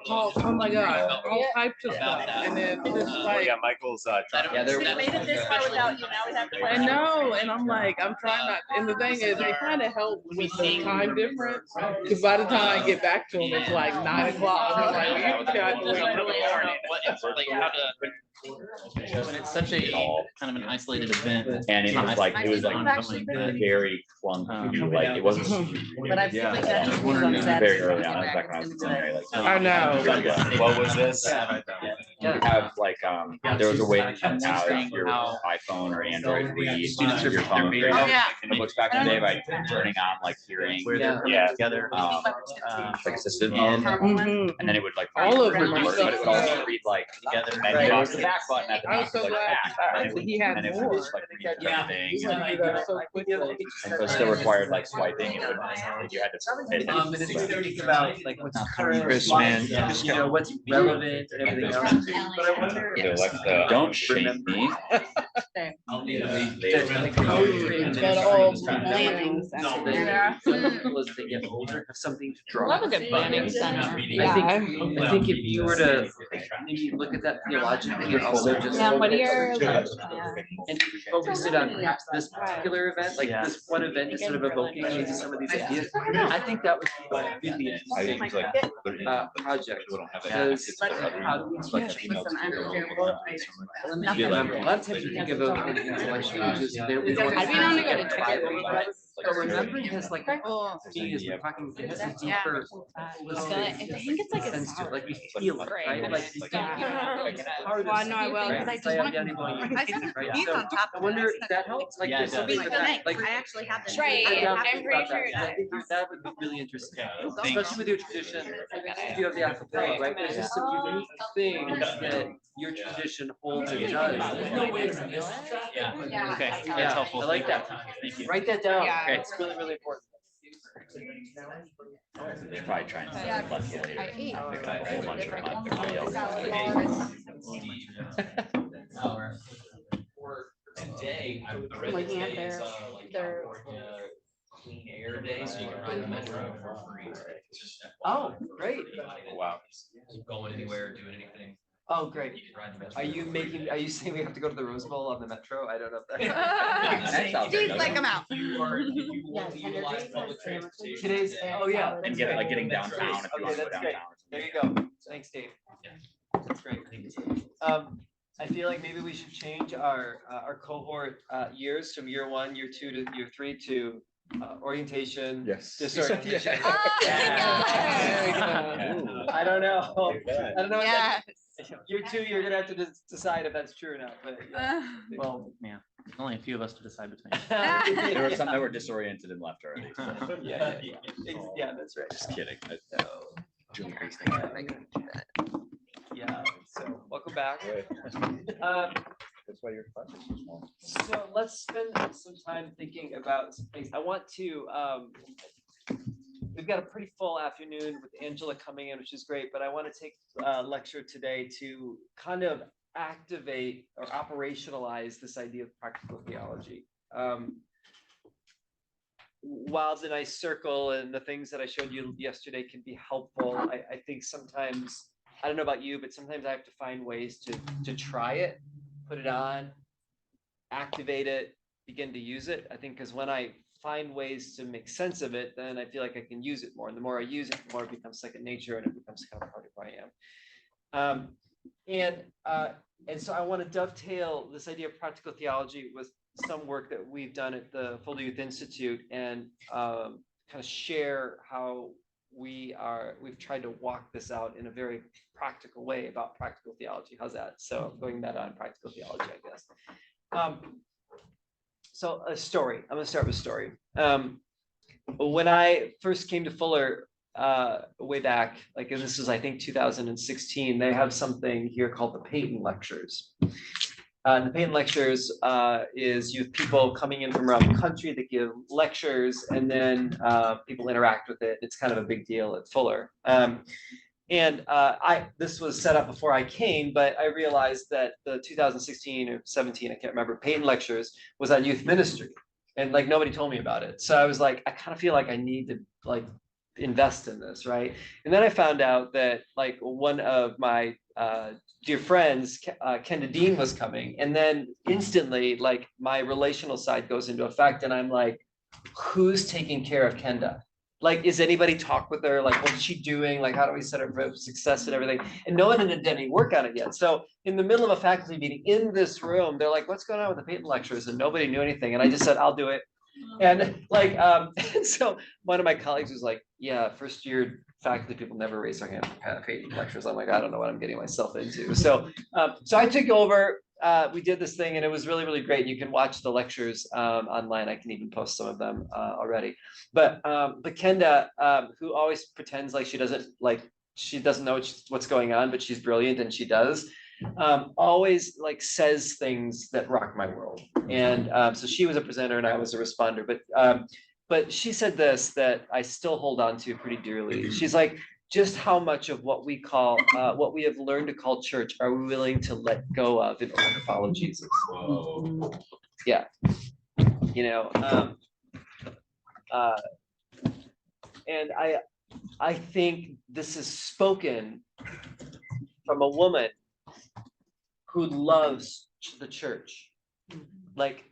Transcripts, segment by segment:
Oh my god, all types of stuff, and then just like Michael's. Yeah, We made it this far without you. Now we have to. I know, and I'm like, I'm trying not. And the thing is, it kind of helps with the time difference, because by the time I get back to him, it's like 9 o'clock. I'm like, you got to wait till the morning. When it's such a kind of an isolated event, And it was like very clunky. Like it wasn't. But I feel like that just wondering was Very early on. I was back when I was in seminary. Like, I know. what was this? You have like there was a way to have your iPhone or Android read your phone. yeah. In the books back in the day by turning on like hearing. together. Like assistant mode. And then it would like All of them are but it would also read like Together. and then there was the back button at the I top. was so like, glad back, and it would- he had and it would more. just, like, read everything, He and went through that so quickly. so it still required like swiping. It would like, you had to. And it's think about like what's current, Chris, man. you know, what's relevant and everything else. But I wonder if Don't shame me. But all Landing so center. that people as they get older have something to draw. Love a good planning center. Yeah. I think if you were to maybe look at that theologically and also just Yeah, what are your? and focus it on perhaps this particular event, like this one event instead of evoking maybe some of these ideas. I think that would be a really interesting project. Because how do we change? Listen, I'm terrible. A lot of times you think of those intellectual changes, we don't I'd be down to go to try Turkey. but remembering has like meaning is we're talking it has a deeper I think it's like a sense to sour. it, like we feel it, right? Like you think like it's part of Well, I know I will, because I just want to. I said right? he's So on top I of wonder it. if that helps, like Yeah, there's it something does. with that, like I actually have the. Right, yeah, I'm pretty sure it I think that would be really interesting, especially with your tradition. If you have the acapella, right? There's just some unique things that your tradition holds and does. There's no way to miss it. Okay, Yeah, that's helpful. I like that. Thank you. Write that down. Yeah. It's really, really important. They should probably try and Yeah. select later. I ate. Pick up a whole bunch of everybody else. Today, I would Looking at their- their- clean air day, so you can ride the metro for free. Just Oh, great. Wow. Going anywhere, doing anything, Oh, great. you can ride the metro. Are you saying we have to go to the Rose Bowl on the Metro? I don't know if That Dude, like I'm out. If you are, if you Yeah, want to utilize public sandwiches. transportation. Today's, oh yeah. And get like getting downtown if you Okay, want to go that's great. downtown. There you go. Thanks, Dave. That's great. I feel like maybe we should change our cohort years from year 1, year 2 to year 3 to orientation. Yes. Disorientation. Yeah. I don't know. I don't know. What Yes. Year 2, you're gonna have to decide if that's true or not. But Well, yeah, there's only a few of us to decide between. There were some that were disoriented and left already. So. Yeah, that's right. Just kidding. Yeah. So welcome back. That's why your class is so small. So let's spend some time thinking about some things. I want to, we've got a pretty full afternoon with Angela coming in, which is great, but I want to take a lecture today to kind of activate or operationalize this idea of practical theology. While the nice circle and the things that I showed you yesterday can be helpful, I think sometimes, I don't know about you, but sometimes I have to find ways to try it, put it on, activate it, begin to use it. I think because when I find ways to make sense of it, then I feel like I can use it more. And the more I use it, the more it becomes second nature and it becomes kind of part of who I am. And so I want to dovetail this idea of practical theology with some work that we've done at the Full Youth Institute and kind of share how we've tried to walk this out in a very practical way about practical theology. How's that? So going that on practical theology, I guess. So a story. I'm going to start with a story. When I first came to Fuller way back, like, and this was, I think, 2016, they have something here called the Peyton Lectures. The Peyton Lectures is you have people coming in from around the country that give lectures, and then people interact with it. It's kind of a big deal at Fuller. This was set up before I came, but I realized that the 2016 or 17, I can't remember, Peyton Lectures was on youth ministry, and like nobody told me about it. So I was like, I kind of feel like I need to like invest in this, right? And then I found out that like one of my dear friends, Kenda Dean, was coming, and then instantly like my relational side goes into effect, and I'm like, who's taking care of Kenda? Like, is anybody talk with her? Like, what's she doing? Like, how do we set her for success and everything? And no one had done any work on it yet. So in the middle of a faculty meeting in this room, they're like, what's going on with the Peyton lectures? And nobody knew anything. And I just said, I'll do it. And like, so one of my colleagues was like, yeah, first year faculty people never raise their hand for Peyton lectures. I'm like, I don't know what I'm getting myself into. So I took over. We did this thing, and it was really, really great. You can watch the lectures online. I can even post some of them already. But Kenda, who always pretends like she doesn't know what's going on, but she's brilliant and she does, always like says things that rock my world. And so she was a presenter and I was a responder. But she said this that I still hold on to pretty dearly. She's like, just how much of what we call, what we have learned to call church, are we willing to let go of in order to follow Jesus? Whoa. Yeah. You know, and I think this is spoken from a woman who loves the church. Like,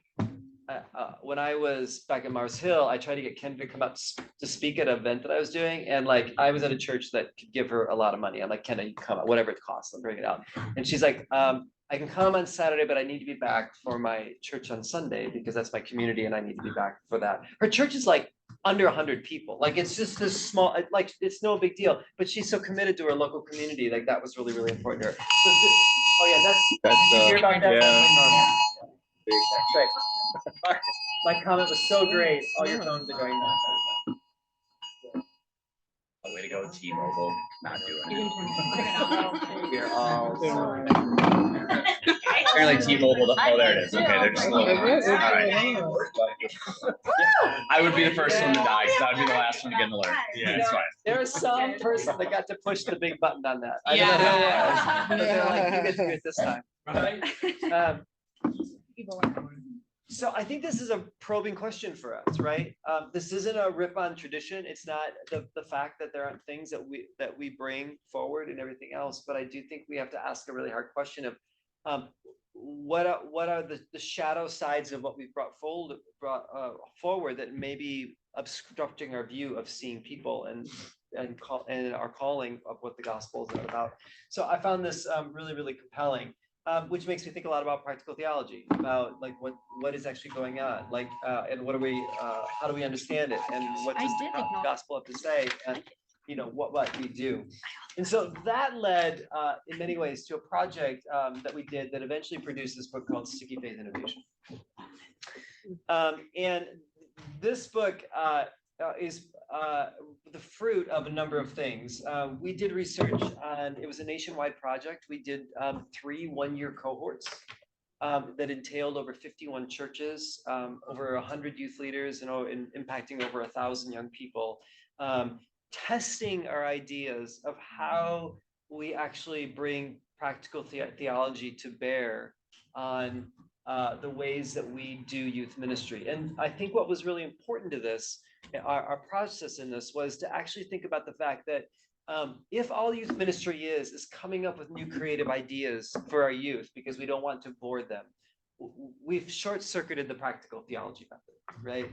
when I was back at Mars Hill, I tried to get Ken to come up to speak at an event that I was doing. And like, I was at a church that could give her a lot of money. I'm like, Ken, you come up, whatever it costs, I'll bring it out. And she's like, I can come on Saturday, but I need to be back for my church on Sunday because that's my community and I need to be back for that. Her church is like under 100 people. Like, it's just this small, like, it's no big deal, but she's so committed to her local community. Like, that was really, really important to her. So oh yeah, that's did you hear about that? Yeah. That's right. My comment was so great. All your phones are going nuts. Oh, way to go, T-Mobile. Not doing it. We're all Apparently T-Mobile, oh, there it is. Okay, they're just slow. All right. I would be the first one to die because I would be the last one to get an alert. Yeah, it's fine. There was some person that got to push the big button on that. I don't know who it was, but they're like, you get to do it this time. Right? So I think this is a probing question for us, right? This isn't a rip on tradition. It's not the fact that there aren't things that we bring forward and everything else, but I do think we have to ask a really hard question of what are the shadow sides of what we've brought forward that may be obstructing our view of seeing people and our calling of what the gospel is about. So I found this really, really compelling. Which makes me think a lot about practical theology, about like what is actually going on, like and what are we, how do we understand it, and what does the gospel have to say, and you know what we do. And so that led in many ways to a project that we did that eventually produced this book called Sticky Faith Innovation. And this book is the fruit of a number of things. We did research on, it was a nationwide project. We did 3 one-year cohorts that entailed over 51 churches, over 100 youth leaders, and impacting over 1,000 young people, testing our ideas of how we actually bring practical theology to bear on the ways that we do youth ministry. And I think what was really important to this, our process in this, was to actually think about the fact that if all youth ministry is coming up with new creative ideas for our youth because we don't want to bore them, we've short-circuited the practical theology method, right?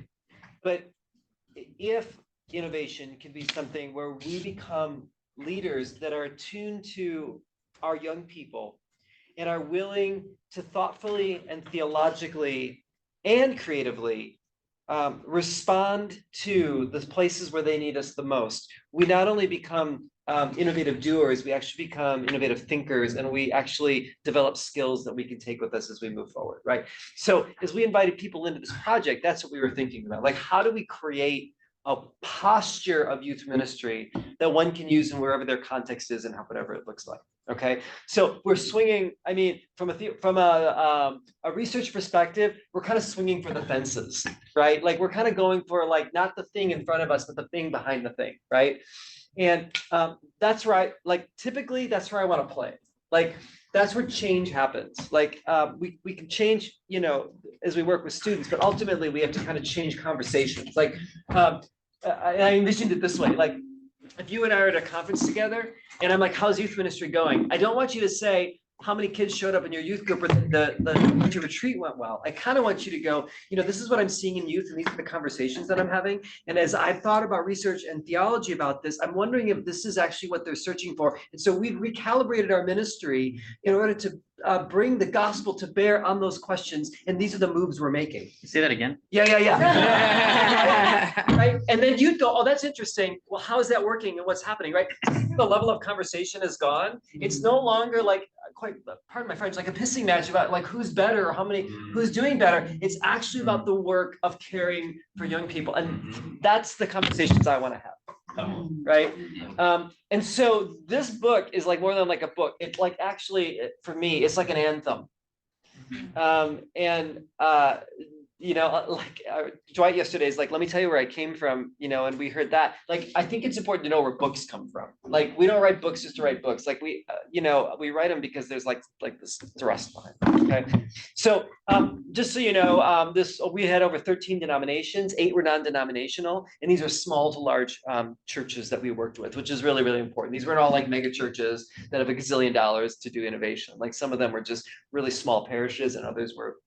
But if innovation can be something where we become leaders that are attuned to our young people and are willing to thoughtfully and theologically and creatively respond to the places where they need us the most, we not only become innovative doers, we actually become innovative thinkers, and we actually develop skills that we can take with us as we move forward, right? So as we invited people into this project, that's what we were thinking about. Like, how do we create a posture of youth ministry that one can use in wherever their context is and whatever it looks like? Okay, so we're swinging. I mean, from a research perspective, we're kind of swinging for the fences, right? Like, we're kind of going for like not the thing in front of us, but the thing behind the thing, right? And that's right. Like, typically, that's where I want to play. Like, that's where change happens. Like, we can change, you know, as we work with students, but ultimately we have to kind of change conversations. Like, I envisioned it this way, like, if you and I are at a conference together and I'm like, how's youth ministry going? I don't want you to say how many kids showed up in your youth group or the winter retreat went well. I kind of want you to go, this is what I'm seeing in youth and these are the conversations that I'm having. And as I've thought about research and theology about this, I'm wondering if this is actually what they're searching for. And so we've recalibrated our ministry in order to bring the gospel to bear on those questions. And these are the moves we're making. Say that again. Yeah. Right. And then you'd go, oh, that's interesting. Well, how is that working and what's happening? Right. The level of conversation is gone. It's no longer like pardon my French, like a pissing match about like who's better or who's doing better. It's actually about the work of caring for young people. And that's the conversations I want to have. Right. And so this book is like more than like a book. It's like actually for me, it's like an anthem. Dwight yesterday is like, let me tell you where I came from, and we heard that. Like, I think it's important to know where books come from. Like, we don't write books just to write books. Like, we write them because there's like this thrust behind it. Okay. So, just so you know, we had over 13 denominations, 8 were non-denominational, and these are small to large churches that we worked with, which is really, really important. These weren't all like mega churches that have $1 gazillion to do innovation. Like some of them were just really small parishes and others were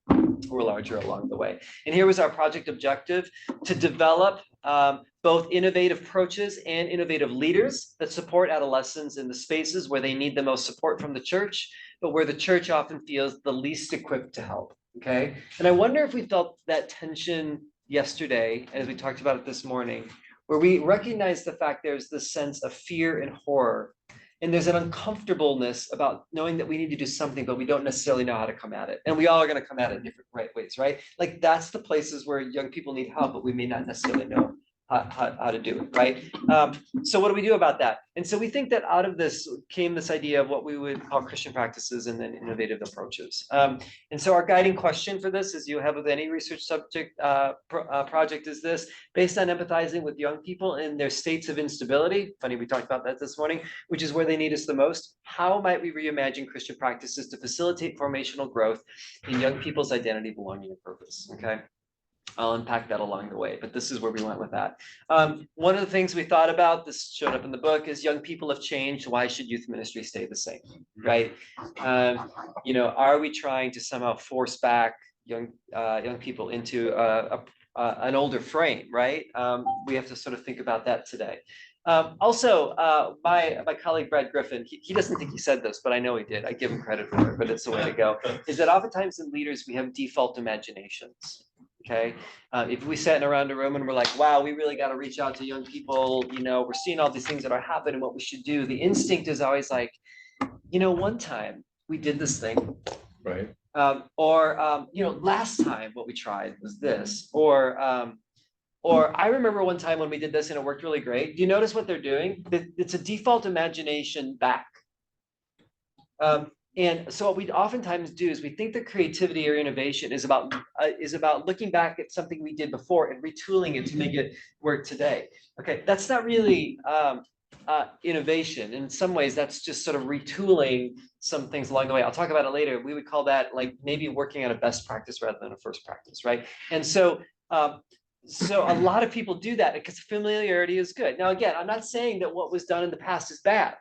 larger along the way. And here was our project objective: to develop both innovative approaches and innovative leaders that support adolescents in the spaces where they need the most support from the church, but where the church often feels the least equipped to help. Okay. And I wonder if we felt that tension yesterday, as we talked about it this morning, where we recognize the fact there's this sense of fear and horror. And there's an uncomfortableness about knowing that we need to do something, but we don't necessarily know how to come at it. And we all are going to come at it in different ways, right? Like that's the places where young people need help, but we may not necessarily know how to do it, right? So what do we do about that? And so we think that out of this came this idea of what we would call Christian practices and then innovative approaches. And so our guiding question for this, as you have with any research subject project, is this: based on empathizing with young people in their states of instability, funny we talked about that this morning, which is where they need us the most, how might we reimagine Christian practices to facilitate formational growth in young people's identity, belonging, and purpose? Okay. I'll unpack that along the way, but this is where we went with that. One of the things we thought about, this showed up in the book, is young people have changed. Why should youth ministry stay the same, right? Are we trying to somehow force back young people into an older frame, right? We have to sort of think about that today. Also, my colleague Brad Griffin, he doesn't think he said this, but I know he did. I give him credit for it, but it's the way to go. Is that oftentimes in leaders we have default imaginations. Okay, if we sat around a room and we're like, wow, we really got to reach out to young people, we're seeing all these things that are happening, what we should do. The instinct is always like, one time we did this thing. Right. Last time what we tried was this, or I remember one time when we did this and it worked really great. Do you notice what they're doing? It's a default imagination back. And so what we oftentimes do is we think that creativity or innovation is about looking back at something we did before and retooling it to make it work today. Okay, that's not really innovation. In some ways, that's just sort of retooling some things along the way. I'll talk about it later. We would call that like maybe working on a best practice rather than a first practice, right? And so a lot of people do that because familiarity is good. Now, again, I'm not saying that what was done in the past is bad.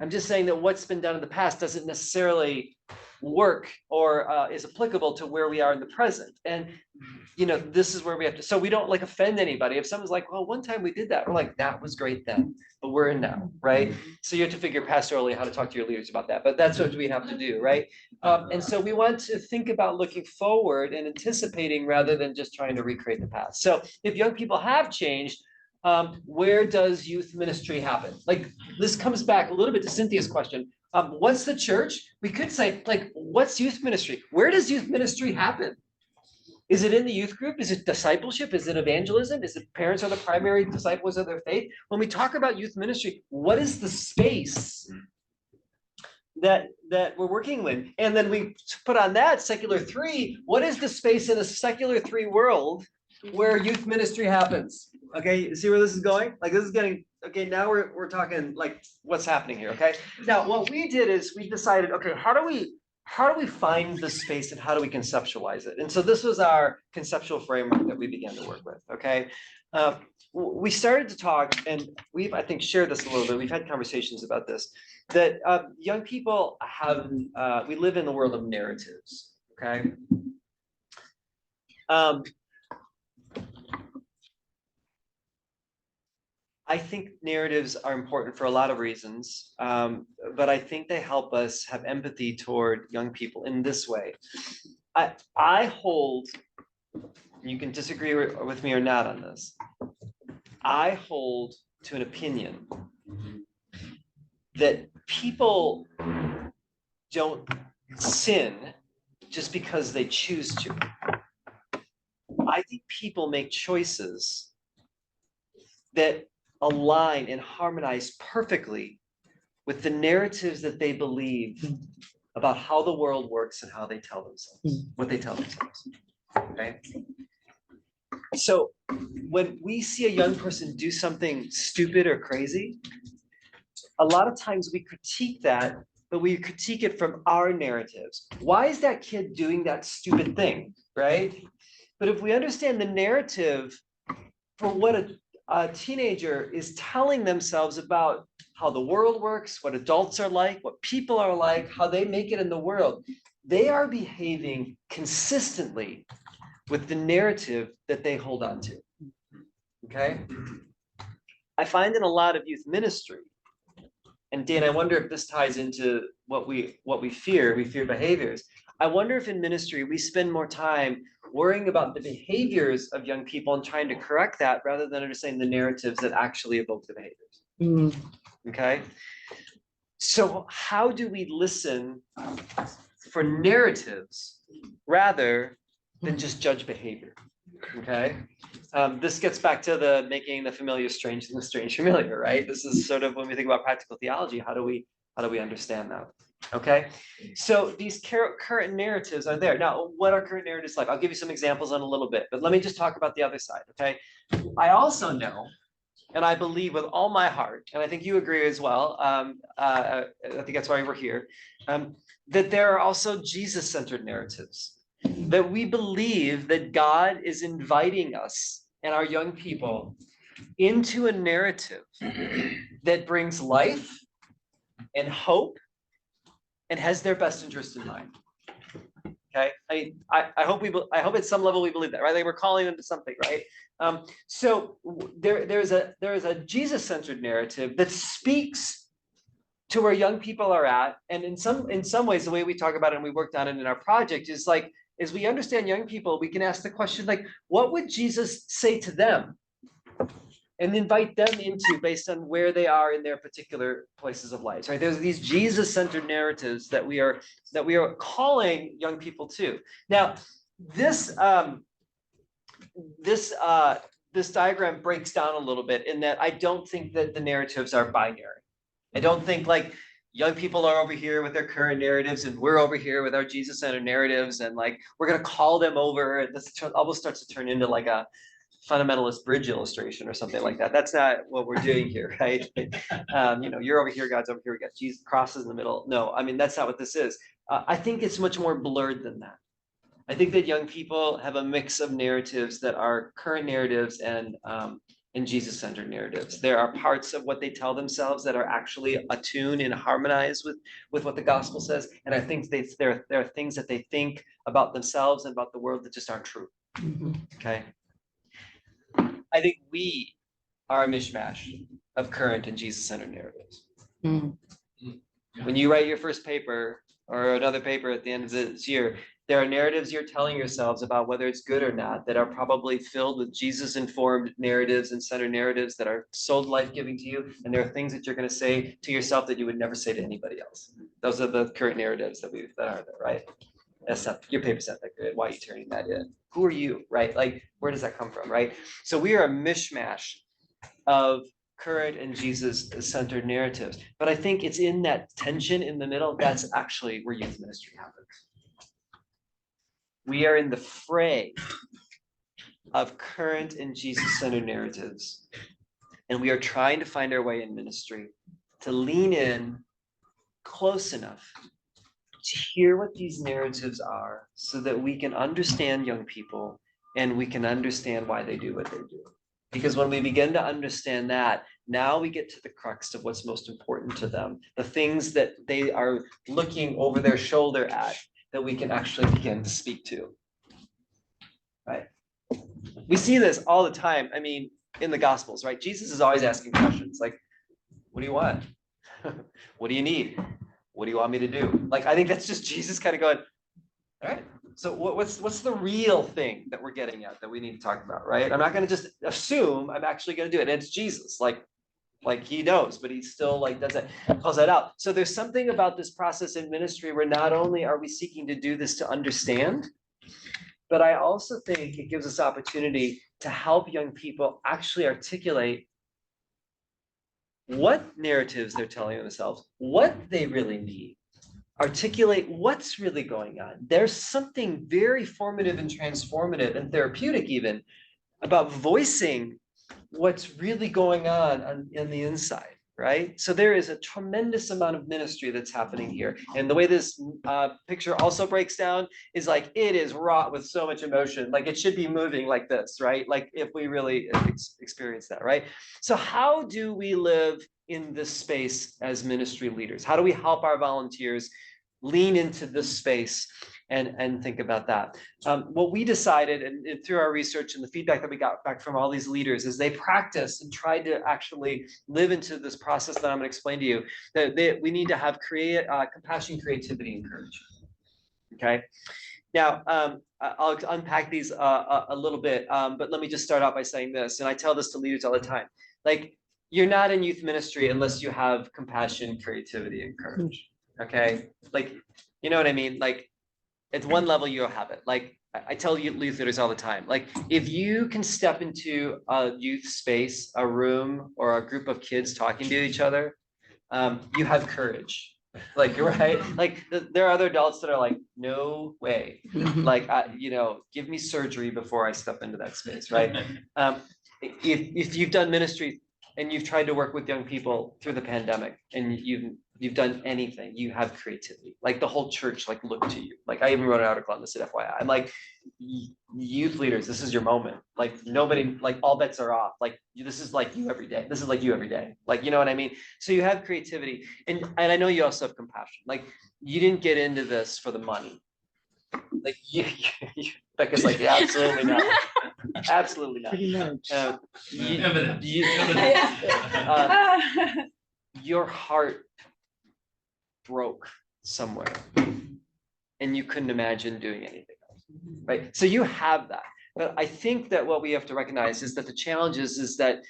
I'm just saying that what's been done in the past doesn't necessarily work or is applicable to where we are in the present. And, this is where we have to, so we don't like offend anybody. If someone's like, well, one time we did that, we're like, that was great then, but we're in now, right? So you have to figure pastorally how to talk to your leaders about that, but that's what we have to do, right? And so we want to think about looking forward and anticipating rather than just trying to recreate the past. So if young people have changed, where does youth ministry happen? Like this comes back a little bit to Cynthia's question. What's the church? We could say, like, what's youth ministry? Where does youth ministry happen? Is it in the youth group? Is it discipleship? Is it evangelism? Is it parents are the primary disciples of their faith? When we talk about youth ministry, what is the space that we're working with? And then we put on that secular 3. What is the space in a secular 3 world where youth ministry happens? Okay, you see where this is going? Like this is getting, okay, now we're talking like what's happening here, okay? Now, what we did is we decided, okay, how do we find this space and how do we conceptualize it? And so this was our conceptual framework that we began to work with, okay? we started to talk, and we've, I think, shared this a little bit. We've had conversations about this, that young people have, we live in the world of narratives, okay? I think narratives are important for a lot of reasons, but I think they help us have empathy toward young people in this way. I hold, you can disagree with me or not on this, I hold to an opinion that people don't sin just because they choose to. I think people make choices that align and harmonize perfectly with the narratives that they believe about how the world works and how they tell themselves, what they tell themselves. Okay. So when we see a young person do something stupid or crazy, a lot of times we critique that, but we critique it from our narratives. Why is that kid doing that stupid thing, right? But if we understand the narrative for what a teenager is telling themselves about how the world works, what adults are like, what people are like, how they make it in the world, they are behaving consistently with the narrative that they hold on to. Okay? I find in a lot of youth ministry, and Dan, I wonder if this ties into what we fear behaviors. I wonder if in ministry we spend more time worrying about the behaviors of young people and trying to correct that rather than understanding the narratives that actually evoke the behaviors. Okay? So how do we listen for narratives rather than just judge behavior? Okay? This gets back to the making the familiar strange and the strange familiar, right? This is sort of when we think about practical theology, how do we understand that? Okay, so these current narratives are there. Now, what are current narratives like? I'll give you some examples in a little bit, but let me just talk about the other side, okay? I also know, and I believe with all my heart, and I think you agree as well, I think that's why we're here, that there are also Jesus-centered narratives, that we believe that God is inviting us and our young people into a narrative that brings life and hope and has their best interest in mind. Okay, I hope at some level we believe that, right? Like we're calling them to something, right? So there is a Jesus-centered narrative that speaks to where young people are at, and in some ways, the way we talk about it and we worked on it in our project is like, as we understand young people, we can ask the question like, what would Jesus say to them? And invite them into based on where they are in their particular places of life, right? There's these Jesus-centered narratives that we are calling young people to. Now, this diagram breaks down a little bit in that I don't think that the narratives are binary. I don't think like young people are over here with their current narratives and we're over here with our Jesus-centered narratives, and like we're gonna call them over. And this almost starts to turn into like a fundamentalist bridge illustration or something like that. That's not what we're doing here, right? You're over here, God's over here, we got Jesus, crosses in the middle. No, I mean, that's not what this is. I think it's much more blurred than that. I think that young people have a mix of narratives that are current narratives and Jesus-centered narratives. There are parts of what they tell themselves that are actually attuned and harmonized with what the gospel says. And I think there are things that they think about themselves and about the world that just aren't true. Okay. I think we are a mishmash of current and Jesus-centered narratives. When you write your first paper or another paper at the end of this year, there are narratives you're telling yourselves about whether it's good or not that are probably filled with Jesus-informed narratives and centered narratives that are so life-giving to you. And there are things that you're going to say to yourself that you would never say to anybody else. Those are the current narratives that are there, right? That's not your paper's not that good. Why are you turning that in? Who are you, right? Like, where does that come from, right? So we are a mishmash of current and Jesus-centered narratives. But I think it's in that tension in the middle, that's actually where youth ministry happens. We are in the fray of current and Jesus-centered narratives. And we are trying to find our way in ministry to lean in close enough to hear what these narratives are so that we can understand young people and we can understand why they do what they do. Because when we begin to understand that, now we get to the crux of what's most important to them, the things that they are looking over their shoulder at, that we can actually begin to speak to. Right? We see this all the time. I mean, in the Gospels, right? Jesus is always asking questions like, what do you want? What do you need? What do you want me to do? Like, I think that's just Jesus kind of going, all right, so what's the real thing that we're getting at that we need to talk about, right? I'm not going to just assume I'm actually going to do it. And it's Jesus, like he knows, but he still like does it, calls that out. So there's something about this process in ministry where not only are we seeking to do this to understand, but I also think it gives us opportunity to help young people actually articulate what narratives they're telling themselves, what they really need, articulate what's really going on. There's something very formative and transformative and therapeutic even about voicing what's really going on in the inside, right? So there is a tremendous amount of ministry that's happening here. And the way this picture also breaks down is like, it is wrought with so much emotion. Like it should be moving like this, right? Like if we really experience that, right? So how do we live in this space as ministry leaders? How do we help our volunteers lean into this space and think about that? What we decided, and through our research and the feedback that we got back from all these leaders, is they practiced and tried to actually live into this process that I'm going to explain to you, that we need to have compassion, creativity, and courage. Okay. Now, I'll unpack these a little bit, but let me just start out by saying this, and I tell this to leaders all the time. Like, you're not in youth ministry unless you have compassion, creativity, and courage. Okay. Like, you know what I mean? Like, at one level, you'll have it. Like, I tell youth leaders all the time, like, if you can step into a youth space, a room, or a group of kids talking to each other, you have courage. Like, right? Like, there are other adults that are like, no way. Like, give me surgery before I step into that space, right? If you've done ministry and you've tried to work with young people through the pandemic, and you've done anything, you have creativity. Like the whole church like looked to you. Like I even wrote an article on this at FYI. I'm like, youth leaders, this is your moment. Like nobody, like all bets are off. Like this is like you every day. This is like you every day. Like, you know what I mean? So you have creativity, and I know you also have compassion. Like you didn't get into this for the money. Like Becca's like, yeah, absolutely not. Absolutely not. Pretty much. Your heart broke somewhere and you couldn't imagine doing anything else, right? So you have that. But I think that what we have to recognize is that the challenge is that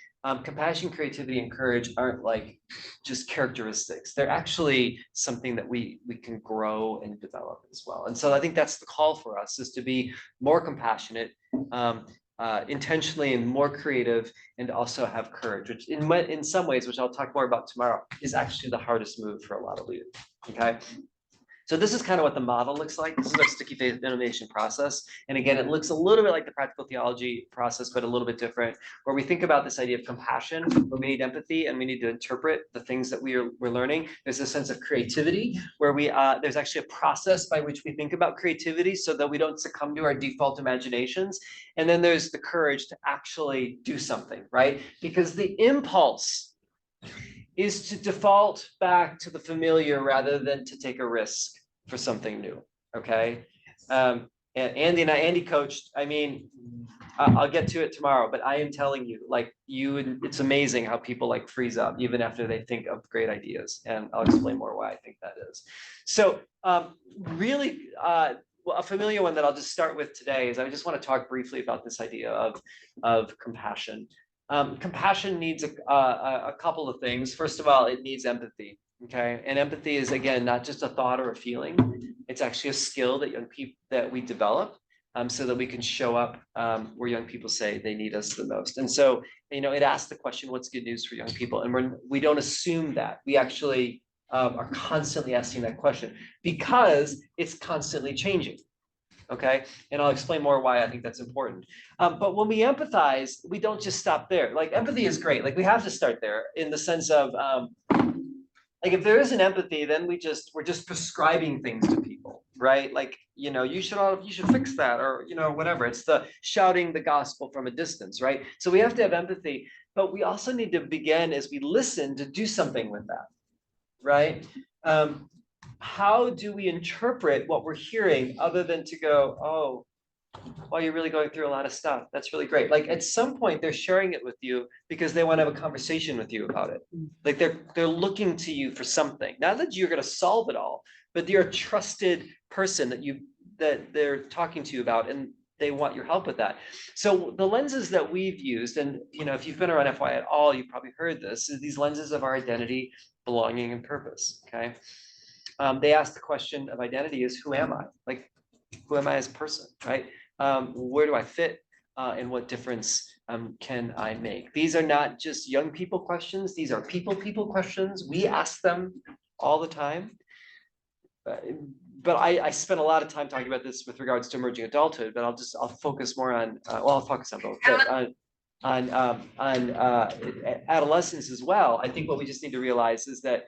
compassion, creativity, and courage aren't like just characteristics. They're actually something that we can grow and develop as well. And so I think that's the call for us, is to be more compassionate, intentionally, and more creative, and also have courage, which in some ways, which I'll talk more about tomorrow, is actually the hardest move for a lot of leaders. Okay. So this is kind of what the model looks like. This is our sticky faith innovation process. And again, it looks a little bit like the practical theology process, but a little bit different, where we think about this idea of compassion, where we need empathy and we need to interpret the things that we're learning. There's a sense of creativity where there's actually a process by which we think about creativity so that we don't succumb to our default imaginations. And then there's the courage to actually do something, right? Because the impulse is to default back to the familiar rather than to take a risk for something new. Okay. And Andy coached, I mean, I'll get to it tomorrow, but I am telling you, like it's amazing how people like freeze up even after they think of great ideas. And I'll explain more why I think that is. So really, a familiar one that I'll just start with today is I just want to talk briefly about this idea of compassion. Compassion needs a couple of things. First of all, it needs empathy. Okay, and empathy is, again, not just a thought or a feeling. It's actually a skill that we develop, so that we can show up where young people say they need us the most. And so, it asks the question, what's good news for young people? And we don't assume that. We actually are constantly asking that question because it's constantly changing. Okay, and I'll explain more why I think that's important. But when we empathize, we don't just stop there. Like empathy is great. Like we have to start there in the sense of, like if there isn't empathy, then we're just prescribing things to people, right? Like, you should fix that, or, whatever. It's the shouting the gospel from a distance, right? So we have to have empathy, but we also need to begin as we listen to do something with that, right? How do we interpret what we're hearing other than to go, oh, well, you're really going through a lot of stuff. That's really great. Like at some point they're sharing it with you because they want to have a conversation with you about it. Like they're looking to you for something. Not that you're going to solve it all, but you're a trusted person that they're talking to you about, and they want your help with that. So the lenses that we've used, and if you've been around FY at all, you've probably heard this, is these lenses of our identity, belonging, and purpose. Okay. They ask the question of identity is, who am I? Like, who am I as a person, right? Where do I fit? And what difference can I make? These are not just young people questions. These are people questions. We ask them all the time. But I spent a lot of time talking about this with regards to emerging adulthood, but I'll focus more on, I'll focus on both, but on adolescence as well. I think what we just need to realize is that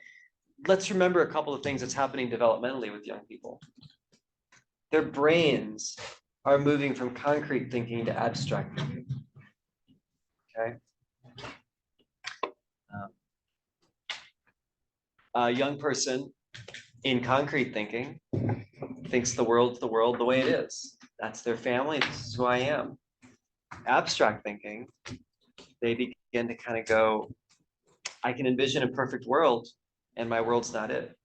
let's remember a couple of things that's happening developmentally with young people. Their brains are moving from concrete thinking to abstract thinking. Okay. A young person in concrete thinking thinks the world's the world the way it is. That's their family. This is who I am. Abstract thinking, they begin to kind of go, I can envision a perfect world and my world's not it.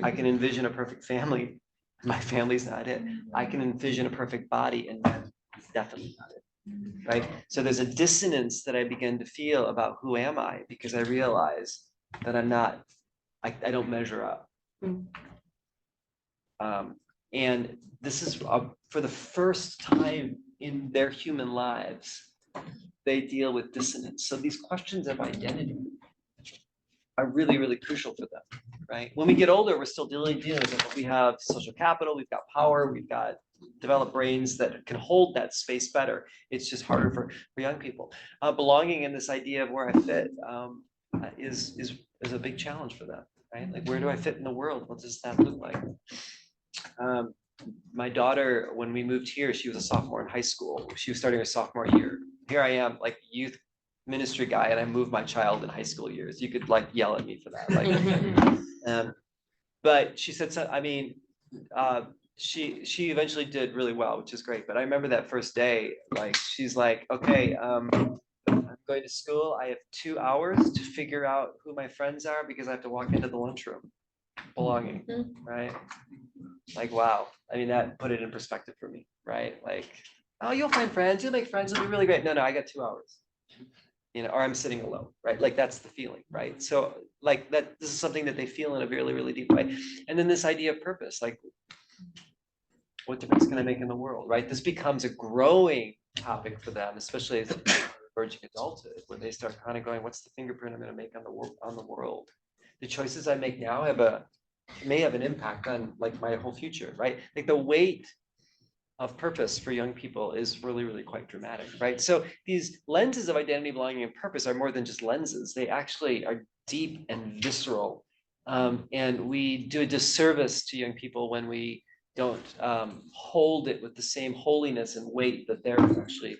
I can envision a perfect family. My family's not it. I can envision a perfect body and that's definitely not it. Right? So there's a dissonance that I begin to feel about who am I, because I realize that I'm not, I don't measure up. And this is for the first time in their human lives, they deal with dissonance. So these questions of identity are really, really crucial for them, right? When we get older, we're still dealing with it. We have social capital, we've got power, we've got developed brains that can hold that space better. It's just harder for young people. Belonging in this idea of where I fit is a big challenge for them, right? Like, where do I fit in the world? What does that look like? My daughter, when we moved here, she was a sophomore in high school. She was starting her sophomore year. Here I am, like youth ministry guy, and I moved my child in high school years. You could like yell at me for that. Like, but she said, so, I mean, she eventually did really well, which is great. But I remember that first day, like she's like, okay, I'm going to school. I have 2 hours to figure out who my friends are because I have to walk into the lunchroom. Belonging, right? Like, wow. I mean, that put it in perspective for me, right? Like, oh, you'll find friends, you'll make friends, it'll be really great. No, I got 2 hours, or I'm sitting alone, right? Like, that's the feeling, right? So like that, this is something that they feel in a really, really deep way. And then this idea of purpose, like, what difference can I make in the world, right? This becomes a growing topic for them, especially as emerging adulthood, where they start kind of going, what's the fingerprint I'm going to make on the world? The choices I make now may have an impact on like my whole future, right? Like the weight of purpose for young people is really, really quite dramatic, right? So these lenses of identity, belonging, and purpose are more than just lenses. They actually are deep and visceral. And we do a disservice to young people when we don't hold it with the same holiness and weight that they're actually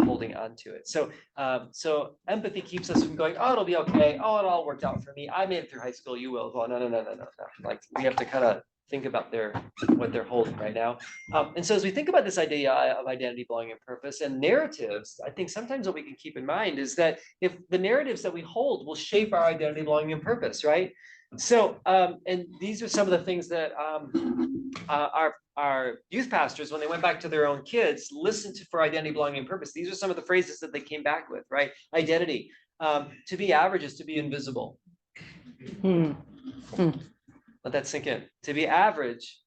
holding on to it. So empathy keeps us from going, oh, it'll be okay. Oh, it all worked out for me. I made it through high school. You will. Well, no. Like, we have to kind of think about what they're holding right now. And so as we think about this idea of identity, belonging, and purpose and narratives, I think sometimes what we can keep in mind is that if the narratives that we hold will shape our identity, belonging, and purpose, right? So, and these are some of the things that our youth pastors, when they went back to their own kids, listened to for identity, belonging, and purpose. These are some of the phrases that they came back with, right? Identity. To be average is to be invisible. Let that sink in. To be average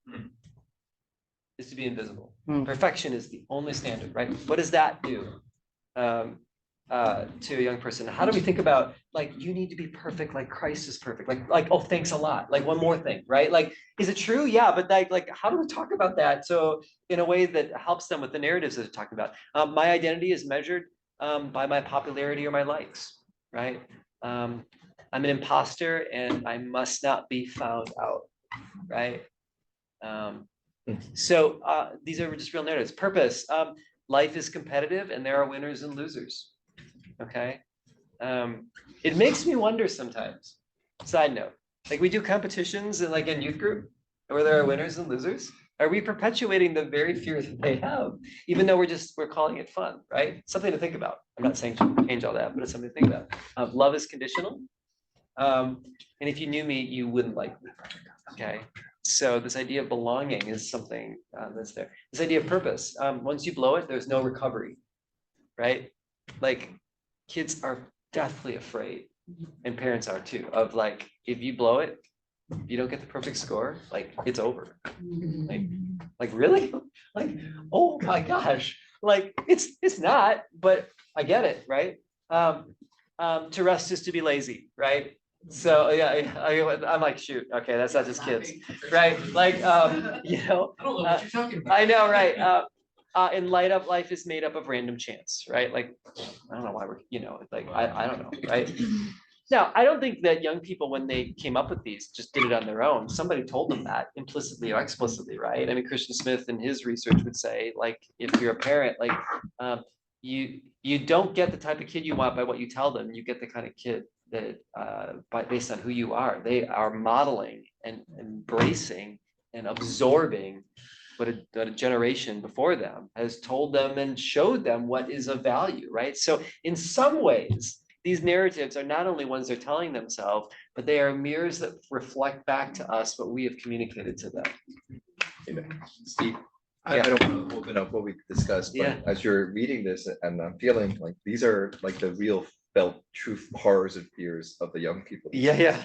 is to be invisible. Perfection is the only standard, right? What does that do to a young person? How do we think about, like, you need to be perfect, like Christ is perfect, like oh, thanks a lot, like one more thing, right? Like, is it true? Yeah, but like how do we talk about that so in a way that helps them with the narratives that they're talking about? My identity is measured by my popularity or my likes, right? I'm an imposter and I must not be found out, right? So these are just real narratives. Purpose. Life is competitive and there are winners and losers. Okay. It makes me wonder sometimes. Side note, like we do competitions and like in youth group where there are winners and losers. Are we perpetuating the very fear that they have, even though we're calling it fun, right? Something to think about. I'm not saying change all that, but it's something to think about. Love is conditional. And if you knew me, you wouldn't like me. Okay. So this idea of belonging is something that's there. This idea of purpose. Once you blow it, there's no recovery, right? Like kids are deathly afraid, and parents are too, of like, if you blow it, you don't get the perfect score, like it's over. Like really? Like, oh my gosh. Like it's not, but I get it, right? To rest is to be lazy, right? So yeah, I'm like, shoot, okay, that's not just kids, right? Like, you know, I don't know what you're talking about. I know, right? And light up life is made up of random chance, right? Like, I don't know why we're, you know, like, I don't know, right? Now, I don't think that young people, when they came up with these, just did it on their own. Somebody told them that implicitly or explicitly, right? I mean, Christian Smith in his research would say, like, if you're a parent, like, you don't get the type of kid you want by what you tell them. You get the kind of kid that, based on who you are, they are modeling and embracing and absorbing what a generation before them has told them and showed them what is of value, right? So in some ways, these narratives are not only ones they're telling themselves, but they are mirrors that reflect back to us what we have communicated to them. Steve, I don't want to open up what we discussed, but as you're reading this, and I'm feeling like these are like the real felt truth, horrors and fears of the young people. Yeah.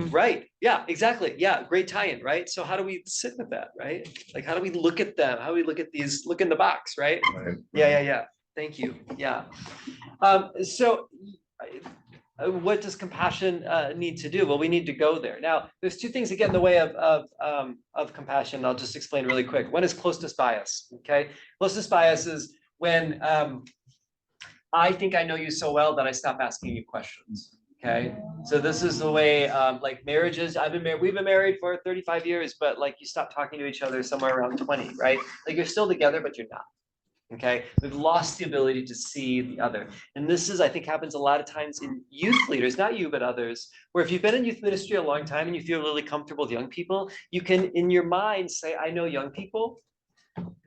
Right. Yeah, exactly. Yeah. Great tie-in, right? So how do we sit with that, right? Like, how do we look at them? How do we look at these, look in the box, right? Yeah. Thank you. Yeah. So what does compassion need to do? Well, we need to go there. Now, there's two things that get in the way of compassion. I'll just explain really quick. One is closeness bias. Okay, closeness bias is when I think I know you so well that I stop asking you questions. Okay, so this is the way like marriages. We've been married for 35 years, but like you stop talking to each other somewhere around 20, right? Like you're still together, but you're not. Okay, we've lost the ability to see the other. And this is, I think, happens a lot of times in youth leaders, not you, but others, where if you've been in youth ministry a long time and you feel really comfortable with young people, you can, in your mind, say, I know young people,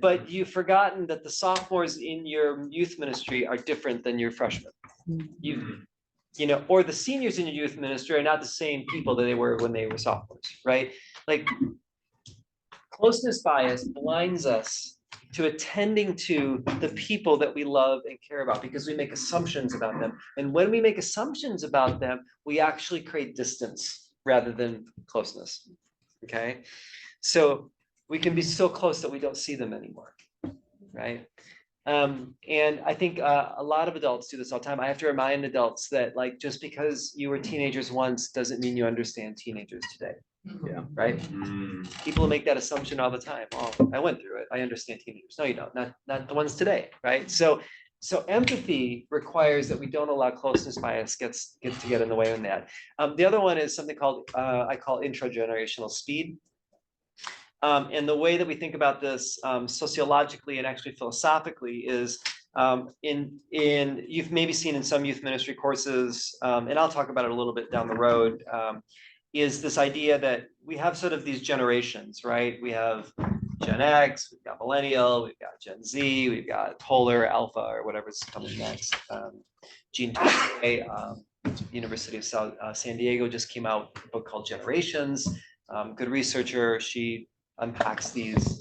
but you've forgotten that the sophomores in your youth ministry are different than your freshmen. You know, or the seniors in your youth ministry are not the same people that they were when they were sophomores, right? Like, closeness bias blinds us to attending to the people that we love and care about because we make assumptions about them. And when we make assumptions about them, we actually create distance rather than closeness. Okay. So we can be so close that we don't see them anymore. Right. And I think a lot of adults do this all the time. I have to remind adults that, like, just because you were teenagers once doesn't mean you understand teenagers today. Yeah. Right. People make that assumption all the time. Oh, I went through it. I understand teenagers. No, you don't. Not the ones today. Right. So empathy requires that we don't allow closeness bias gets to get in the way on that. The other one is something called I call intragenerational speed. And the way that we think about this sociologically and actually philosophically is you've maybe seen in some youth ministry courses, and I'll talk about it a little bit down the road, is this idea that we have sort of these generations, right? We have Gen X, we've got Millennial, we've got Gen Z, we've got Polar, Alpha, or whatever's coming next. Gene Today, University of San Diego just came out with a book called Generations. Good researcher, she unpacks these,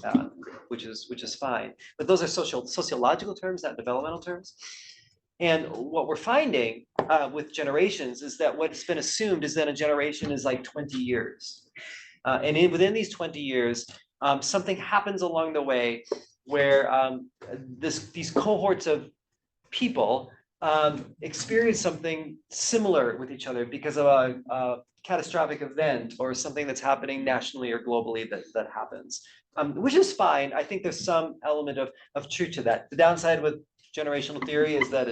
which is fine. But those are sociological terms, not developmental terms. And what we're finding with generations is that what's been assumed is that a generation is like 20 years. And within these 20 years, something happens along the way where these cohorts of people experience something similar with each other because of a catastrophic event or something that's happening nationally or globally that happens, which is fine. I think there's some element of truth to that. The downside with generational theory is that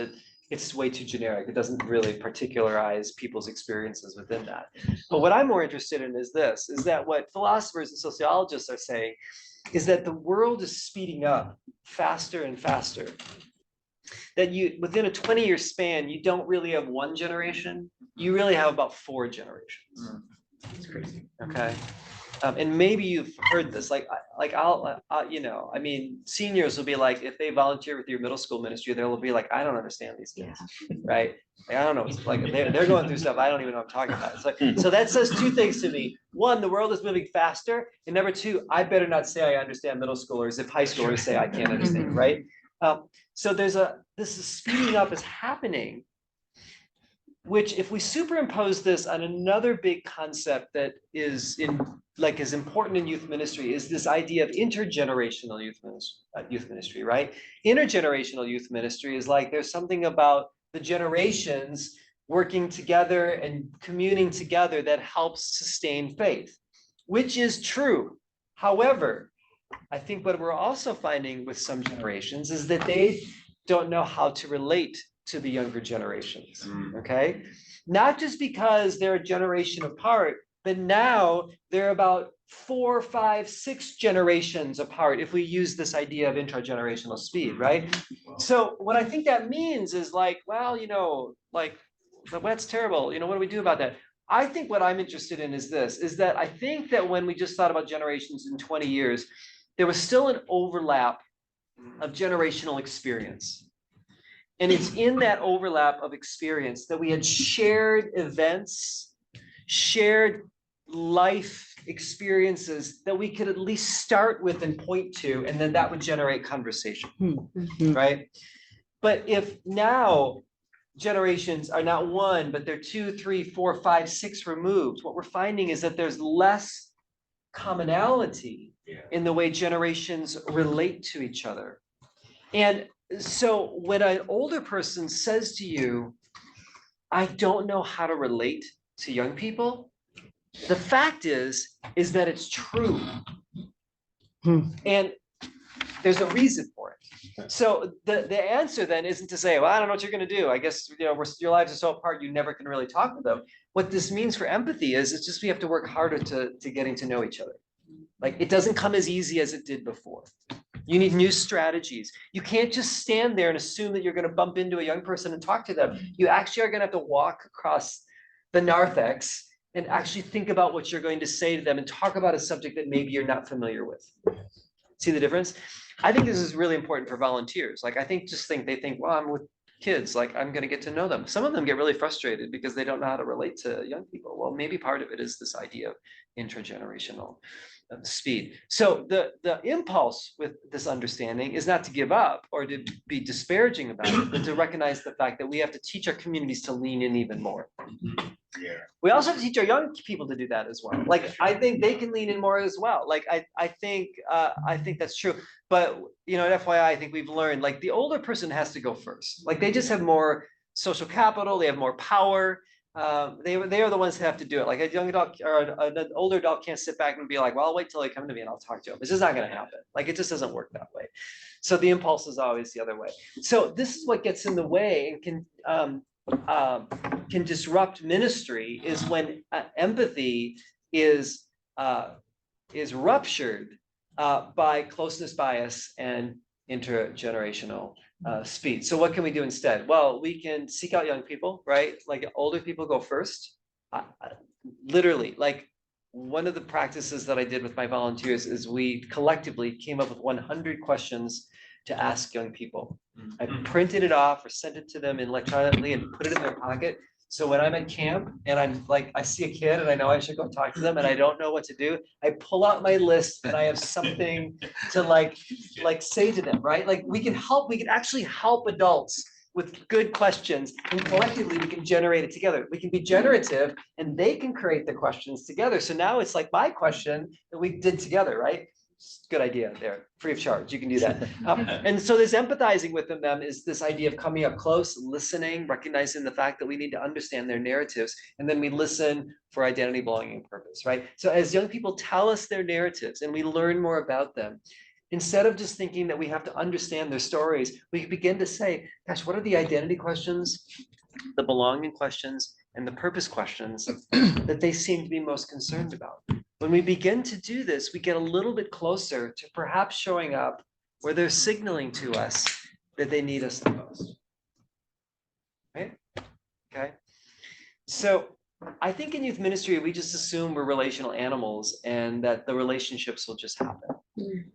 it's way too generic. It doesn't really particularize people's experiences within that. But what I'm more interested in is this, is that what philosophers and sociologists are saying is that the world is speeding up faster and faster. That you, within a 20-year span, you don't really have one generation, you really have about 4 generations. It's crazy. Okay. And maybe you've heard this, I'll you know, I mean, seniors will be like, if they volunteer with your middle school ministry, they'll be like, I don't understand these kids, right? Like, I don't know, it's like they're going through stuff I don't even know what I'm talking about. So that says 2 things to me. 1, the world is moving faster, and number 2, I better not say I understand middle schoolers if high schoolers say I can't understand, right? So this is speeding up is happening, which if we superimpose this on another big concept that is is important in youth ministry, is this idea of intergenerational youth ministry, right? Intergenerational youth ministry is like there's something about the generations working together and communing together that helps sustain faith, which is true. However, I think what we're also finding with some generations is that they don't know how to relate to the younger generations, okay? Not just because they're a generation apart, but now they're about 4, 5, 6 generations apart if we use this idea of intragenerational speed, right? So what I think that means is like, well, you know, like, that's terrible. You know, what do we do about that? I think what I'm interested in is this, is that I think that when we just thought about generations in 20 years, there was still an overlap of generational experience. And it's in that overlap of experience that we had shared events, shared life experiences that we could at least start with and point to, and then that would generate conversation, right? But if now generations are not 1, but they're 2, 3, 4, 5, 6 removed, what we're finding is that there's less commonality in the way generations relate to each other. And so when an older person says to you, I don't know how to relate to young people, the fact is that it's true. And there's a reason for it. So the answer then isn't to say, well, I don't know what you're going to do. I guess, you know, your lives are so apart, you never can really talk with them. What this means for empathy is it's just we have to work harder to getting to know each other. Like, it doesn't come as easy as it did before. You need new strategies. You can't just stand there and assume that you're going to bump into a young person and talk to them. You actually are going to have to walk across the narthex and actually think about what you're going to say to them and talk about a subject that maybe you're not familiar with. See the difference? I think this is really important for volunteers. Like, they think, well, I'm with kids, like I'm going to get to know them. Some of them get really frustrated because they don't know how to relate to young people. Well, maybe part of it is this idea of intergenerational speed. So the impulse with this understanding is not to give up or to be disparaging about it, but to recognize the fact that we have to teach our communities to lean in even more. We also have to teach our young people to do that as well. Like, I think they can lean in more as well. Like, I think that's true. But, you know, at FYI, I think we've learned, like, the older person has to go first. Like, they just have more social capital, they have more power. They are the ones that have to do it. Like, a young adult or an older adult can't sit back and be like, well, I'll wait till they come to me and I'll talk to them. It's just not going to happen. Like, it just doesn't work that way. So the impulse is always the other way. So this is what gets in the way and can disrupt ministry, is when empathy is ruptured by closeness bias and intergenerational speed. So what can we do instead? Well, we can seek out young people, right? Like, older people go first. Literally, like, one of the practices that I did with my volunteers is we collectively came up with 100 questions to ask young people. I printed it off or sent it to them electronically and put it in their pocket. So when I'm at camp and I'm like, I see a kid and I know I should go talk to them and I don't know what to do, I pull out my list and I have something to like say to them, right? Like, we can actually help adults with good questions, and collectively we can generate it together. We can be generative and they can create the questions together. So now it's like my question that we did together, right? Good idea there, free of charge. You can do that. And so this empathizing with them is this idea of coming up close, listening, recognizing the fact that we need to understand their narratives, and then we listen for identity, belonging, and purpose, right? So as young people tell us their narratives and we learn more about them, instead of just thinking that we have to understand their stories, we begin to say, gosh, what are the identity questions, the belonging questions, and the purpose questions that they seem to be most concerned about? When we begin to do this, we get a little bit closer to perhaps showing up where they're signaling to us that they need us the most. Right? Okay. So I think in youth ministry, we just assume we're relational animals and that the relationships will just happen.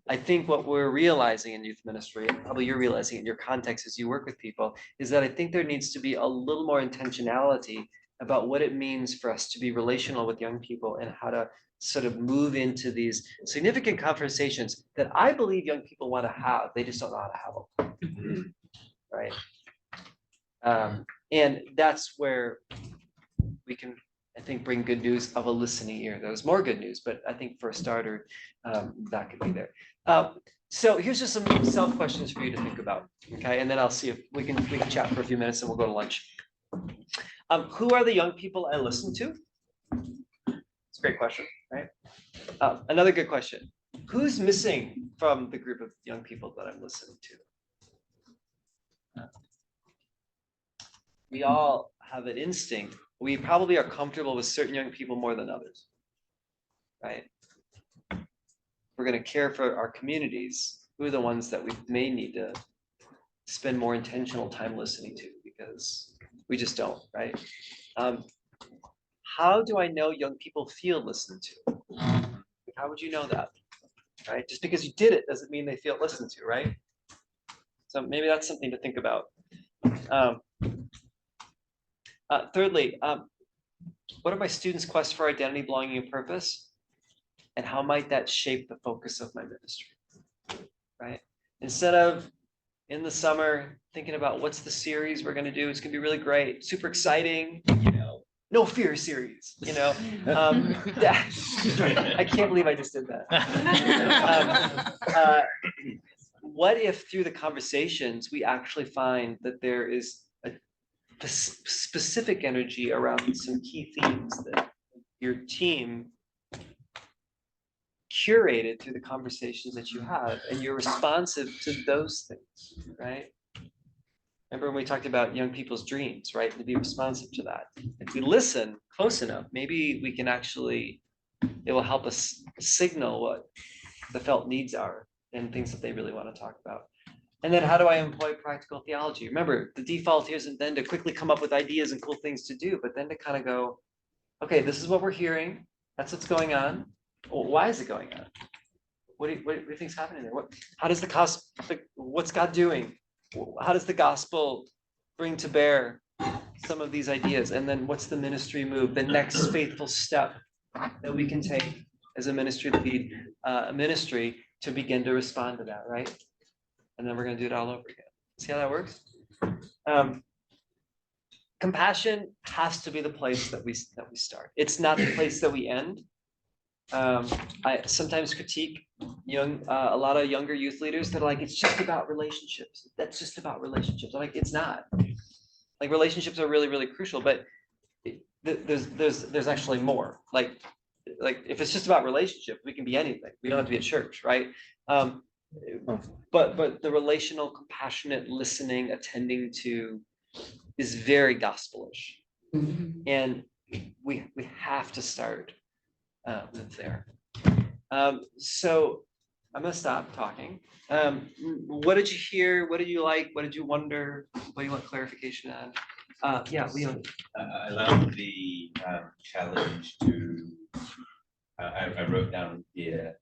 I think what we're realizing in youth ministry, and probably you're realizing in your context as you work with people, is that I think there needs to be a little more intentionality about what it means for us to be relational with young people and how to sort of move into these significant conversations that I believe young people want to have. They just don't know how to have them. Right. And that's where we can, I think, bring good news of a listening ear. There's more good news, but I think for a starter, that could be there. So here's just some self questions for you to think about. Okay, and then I'll see if we can chat for a few minutes and we'll go to lunch. Who are the young people I listen to? It's a great question, right? Another good question. Who's missing from the group of young people that I'm listening to? We all have an instinct. We probably are comfortable with certain young people more than others, right? We're going to care for our communities. Who are the ones that we may need to spend more intentional time listening to because we just don't, right? How do I know young people feel listened to? How would you know that, right? Just because you did it doesn't mean they feel listened to, right? So maybe that's something to think about. Thirdly, what are my students' quest for identity, belonging, and purpose? And how might that shape the focus of my ministry, right? Instead of in the summer thinking about what's the series we're going to do, it's going to be really great, super exciting, no fear series, I can't believe I just did that. What if through the conversations, we actually find that there is a specific energy around some key themes that your team curated through the conversations that you have, and you're responsive to those things, right? Remember when we talked about young people's dreams, right? To be responsive to that. If we listen close enough, maybe we can actually, it will help us signal what the felt needs are and things that they really want to talk about. And then how do I employ practical theology? Remember, the default here isn't then to quickly come up with ideas and cool things to do, but then to kind of go, okay, this is what we're hearing. That's what's going on. Well, why is it going on? What do you think's happening there? How does the gospel, what's God doing? How does the gospel bring to bear some of these ideas? And then what's the ministry move, the next faithful step that we can take as a ministry lead, a ministry to begin to respond to that, right? And then we're going to do it all over again. See how that works? Compassion has to be the place that we start. It's not the place that we end. I sometimes critique a lot of younger youth leaders that are like, it's just about relationships. That's just about relationships. I'm like, it's not. Like, relationships are really, really crucial, but there's actually more. Like if it's just about relationship, we can be anything. We don't have to be at church, right? But the relational, compassionate listening, attending to is very gospelish. And we have to start with there. So I'm gonna stop talking. What did you hear? What did you like? What did you wonder? What do you want clarification on? Yeah, Leon. I love the challenge to, I wrote down here,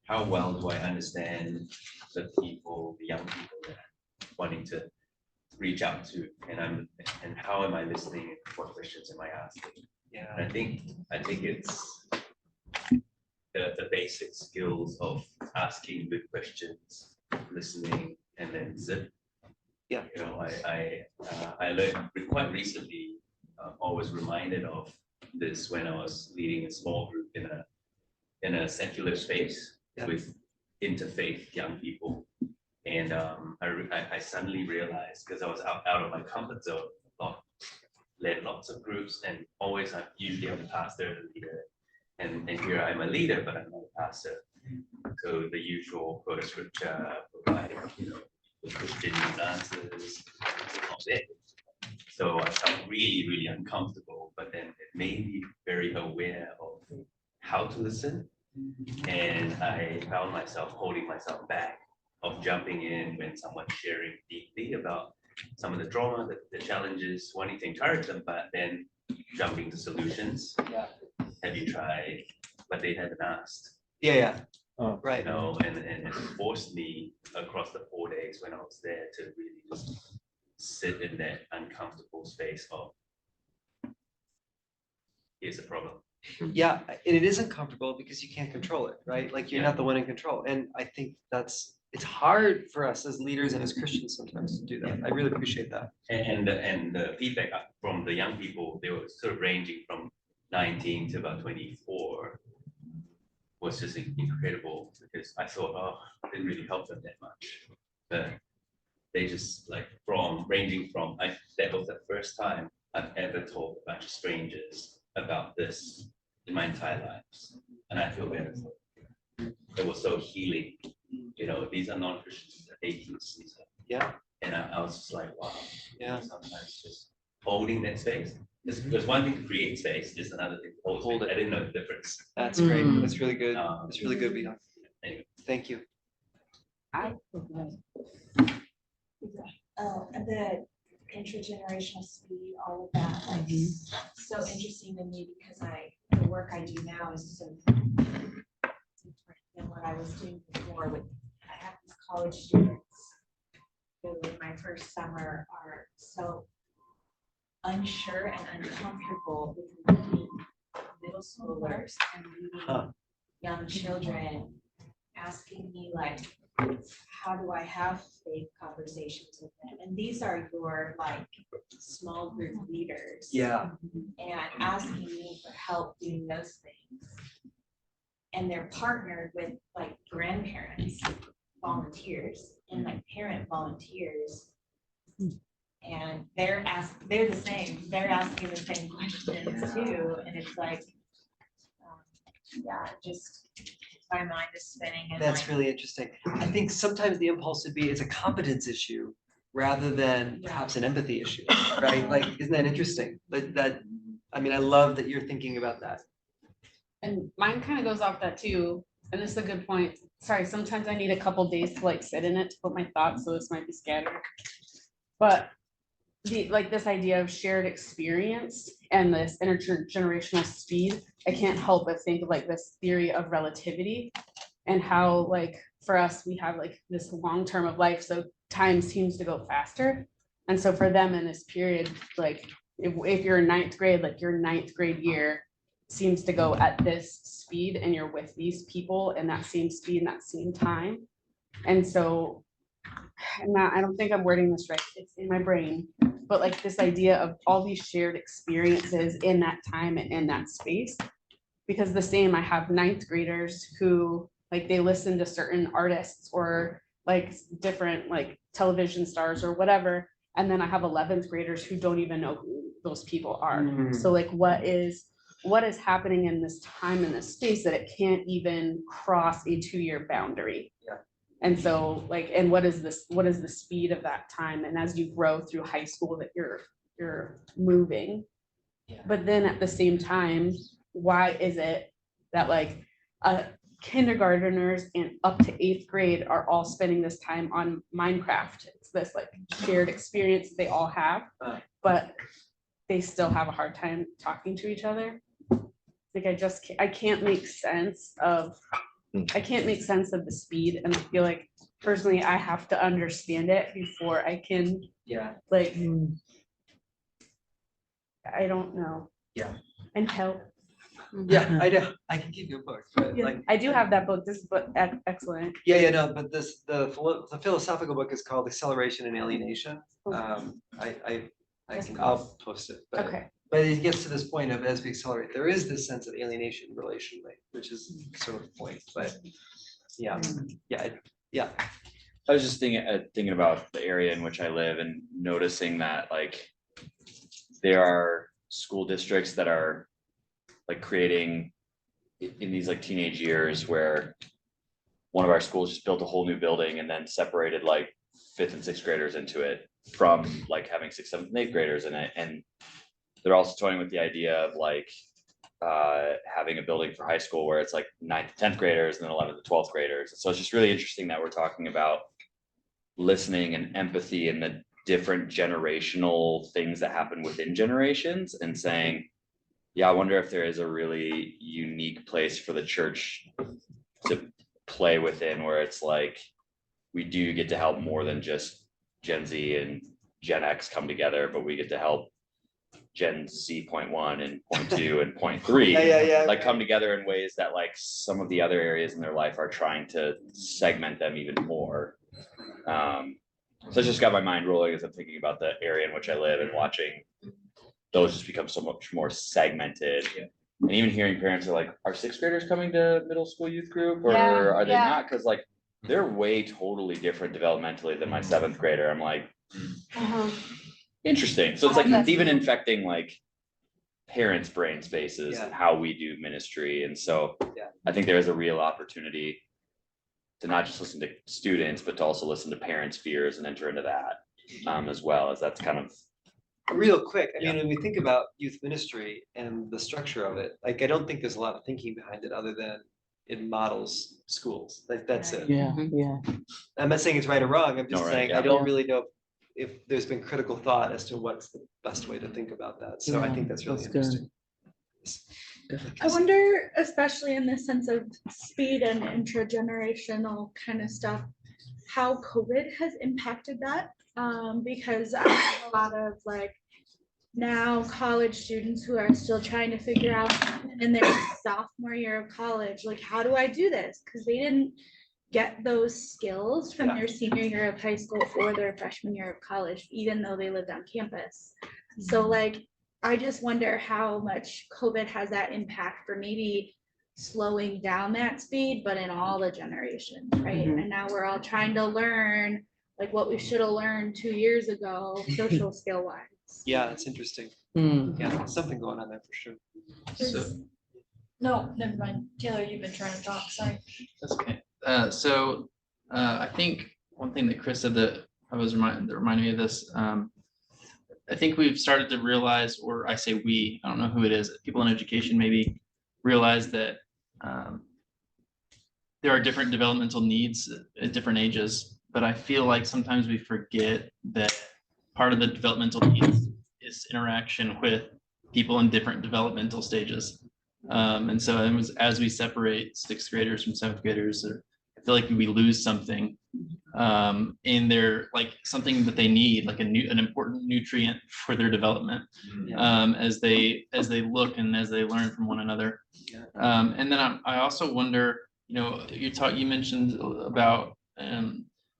how well do I understand the people, the young people that I'm wanting to reach out to, and how am I listening? What questions am I asking? Yeah. And I think it's the basic skills of asking good questions, listening, and then zip. Yeah. I learned quite recently, always reminded of this when I was leading a small group in a secular space with interfaith young people. And I suddenly realized, because I was out of my comfort zone, led lots of groups, and always usually I'm a pastor, the leader, and here I'm a leader, but I'm not a pastor. to the usual quote scripture, provide, the Christian answers. That's it. So I felt really, really uncomfortable, but then it made me very aware of how to listen. And I found myself holding myself back of jumping in when someone's sharing deeply about some of the trauma, the challenges, wanting to encourage them, but then jumping to solutions. Yeah. Have you tried? But they haven't asked. Yeah. Oh. Right. And it forced me across the 4 days when I was there to really just sit in that uncomfortable space of, here's a problem. Yeah, and it is uncomfortable because you can't control it, right? Like you're Yeah. not the one in control. And I think it's hard for us as leaders and as Christians sometimes to do that. I really appreciate that. And the feedback from the young people, they were sort of ranging from 19 to about 24, was just incredible, because I thought, oh, it didn't really help them that much. But they just ranging from, that was the first time I've ever told a bunch of strangers about this in my entire life. And I feel better. It was so healing. These are non-Christians, they're atheists. Yeah. And I was just like, wow. Yeah. Sometimes just holding that space. There's one thing to create space, there's another thing to hold it. I didn't know the difference. That's great. That's really good. That's really good, Vina. Anyway. Thank you. And the intergenerational speed, all of that, like, so interesting to me because the work I do now is so different than what I was doing before. I have these college students who in my first summer are so unsure and uncomfortable with leading middle schoolers and leading young children, asking me like, how do I have faith conversations with them? And these are your like small group leaders. Yeah. And asking me for help doing those things. And they're partnered with like grandparents, volunteers, and like parent volunteers. And they're the same. They're asking the same questions too. And it's like, just my mind is spinning. And That's really interesting. I think sometimes the impulse would be it's a competence issue rather than perhaps an empathy issue, right? Like, isn't that interesting? I love that you're thinking about that. And mine kind of goes off that too. And this is a good point. Sorry, sometimes I need a couple days to like sit in it to put my thoughts, so this might be scattered. But this idea of shared experience and this intergenerational speed, I can't help but think of like this theory of relativity and how like for us, we have like this long term of life. So time seems to go faster. And so for them in this period, like if you're in ninth grade, like your ninth grade year seems to go at this speed and you're with these people in that same speed and that same time. And so I don't think I'm wording this right. It's in my brain, but like this idea of all these shared experiences in that time and in that space, because I have ninth graders who like, they listen to certain artists or like different like television stars or whatever. And then I have 11th graders who don't even know who those people are. So like, what is happening in this time in this space that it can't even cross a 2-year boundary? Yeah. And so like, and what is the speed of that time? And as you grow through high school that you're moving. Yeah. But then at the same time, why is it that like kindergarteners and up to 8th grade are all spending this time on Minecraft? It's this like shared experience they all have, but they still have a hard time talking to each other. Like I can't make sense of the speed, and I feel like personally I have to understand it before I can like I don't know. Yeah. And help. Yeah, I know. I can give you a book, but Yeah, like I do have that book. This book excellent. no, but the philosophical book is called Acceleration and Alienation. I'll post it. But, Okay. But it gets to this point of as we accelerate, there is this sense of alienation relationally, which is sort of the point. But yeah. I was just thinking about the area in which I live and noticing that like there are school districts that are like creating in these like teenage years where one of our schools just built a whole new building and then separated like 5th and 6th graders into it from like having 6th, 7th, and 8th graders in it. And they're also toying with the idea of like having a building for high school where it's like 9th to 10th graders and then 11th to 12th graders. So it's just really interesting that we're talking about listening and empathy and the different generational things that happen within generations and saying, yeah, I wonder if there is a really unique place for the church to play within where it's like we do get to help more than just Gen Z and Gen X come together, but we get to help Gen Z 0.1 and 0.2 and 0.3 Yeah. like come together in ways that like some of the other areas in their life are trying to segment them even more. So it's just got my mind rolling as I'm thinking about the area in which I live and watching those just become so much more segmented. And even hearing parents are like, are 6th graders coming to middle school youth group or are they not? Because like they're way totally different developmentally than my 7th grader. I'm like, interesting. So it's like it's even infecting like parents' brain spaces and how we do ministry. And so I think there is a real opportunity to not just listen to students, but to also listen to parents' fears and enter into that as well, as that's kind of real quick. I mean, when we think about youth ministry and the structure of it, like I don't think there's a lot of thinking behind it other than it models schools. Like that's it. Yeah. I'm not saying it's right or wrong. I'm just No, right, saying yeah. I don't really know if there's been critical thought as to what's the best way to think about that. So I think that's really interesting. I wonder, especially in the sense of speed and intergenerational kind of stuff, how COVID has impacted that. Because I have a lot of like now college students who are still trying to figure out in their sophomore year of college, like, how do I do this? Because they didn't get those skills from their senior year of high school or their freshman year of college, even though they lived on campus. So like, I just wonder how much COVID has that impact for maybe slowing down that speed, but in all the generations, right? And now we're all trying to learn like what we should have learned 2 years ago, social skill wise. Yeah, it's interesting. Yeah, something going on there for sure. So No, never mind. Taylor, you've been trying to talk, sorry. that's okay. I think one thing that Chris said that that reminded me of this. I think we've started to realize, or I say we, I don't know who it is, people in education maybe realize that there are different developmental needs at different ages. But I feel like sometimes we forget that part of the developmental needs is interaction with people in different developmental stages. And so as we separate 6th graders from 7th graders, I feel like we lose something in their, like something that they need, like an important nutrient for their development as they look and as they learn from one another. And then I also wonder, you mentioned about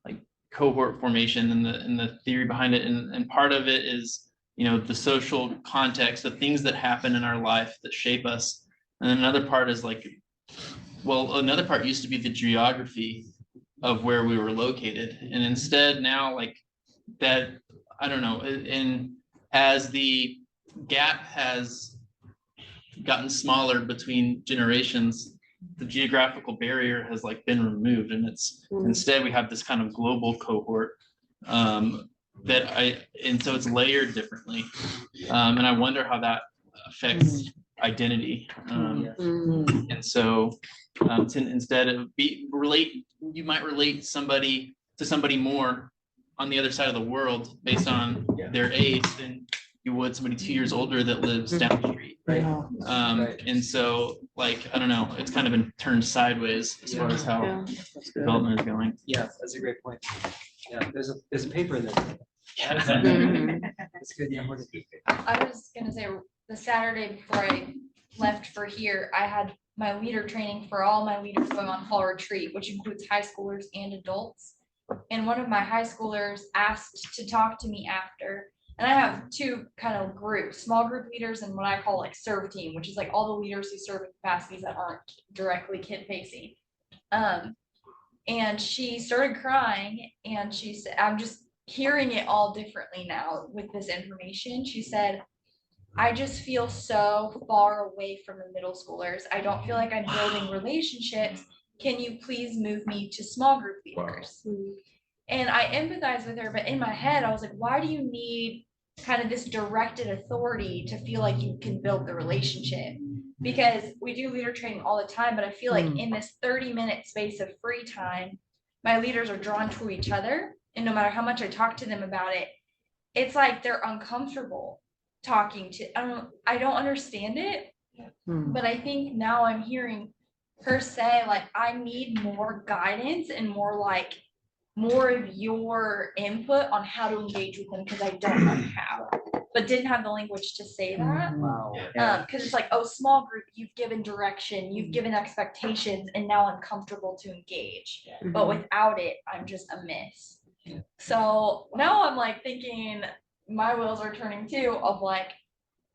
like cohort formation and the theory behind it, and part of it is the social context, the things that happen in our life that shape us, and another part is like, well, another part used to be the geography of where we were located, and instead now like that, I don't know, and as the gap has gotten smaller between generations, the geographical barrier has like been removed, and it's instead we have this kind of global cohort and so it's layered differently, and I wonder how that affects identity, and so instead of you might relate somebody to somebody more on the other side of the world based on their age than you would somebody 2 years older that lives down the street. And so like, I don't know, it's kind of been turned sideways as far as how development is going. Yeah, that's a great point. Yeah, there's a paper in there. That's good. Yeah, I was gonna say, the Saturday before I left for here, I had my leader training for all my leaders going on fall retreat, which includes high schoolers and adults. And one of my high schoolers asked to talk to me after. And I have two kind of groups, small group leaders and what I call like serve team, which is like all the leaders who serve in capacities that aren't directly kid facing. And she started crying and she said, I'm just hearing it all differently now with this information. She said, I just feel so far away from the middle schoolers. I don't feel like I'm building relationships can you please move me to small group leaders? And I empathize with her, but in my head, I was like, why do you need kind of this directed authority to feel like you can build the relationship? Because we do leader training all the time, but I feel like in this 30-minute space of free time, my leaders are drawn to each other. And no matter how much I talk to them about it, it's like they're uncomfortable talking to, I don't understand it. But I think now I'm hearing her say, like, I need more guidance and more of your input on how to engage with them, because I don't know how, but didn't have the language to say that. Wow. Because it's like, oh, small group, you've given direction, you've given expectations, and now I'm comfortable to engage. But without it, I'm just a miss. So now I'm like thinking, my wheels are turning too, of like,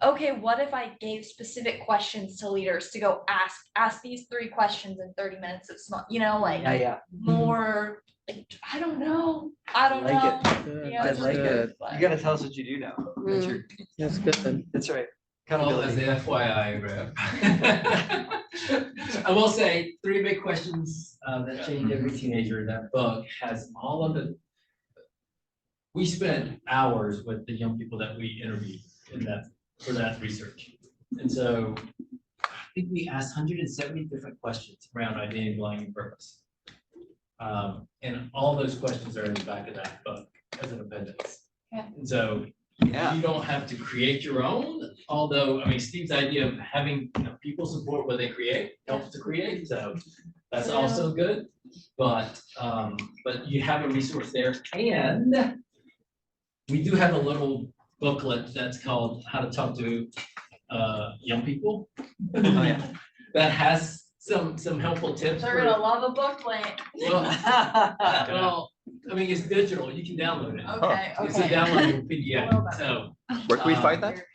okay, what if I gave specific questions to leaders to go ask these 3 questions in 30 minutes of small, more, like, I don't know. I like know. I like it. You gotta tell us what you do now. That's good. That's right. Well, as the FYI rep. I will say 3 big questions that change every teenager. That book has all of the. We spent hours with the young people that we interviewed for that research. And so I think we asked 170 different questions around identity, belonging, and purpose. And all those questions are in the back of that book as an appendix. And so you don't have to create your own, although, I mean, Steve's idea of having people support what they create helps to create. So that's also good. But you have a resource there. And we do have a little booklet that's called How to Talk to Young People. That has some helpful tips. They're gonna love a booklet. Well, I mean, it's digital. You can download it. Okay. It's a downloadable PDF. So Where can we find that?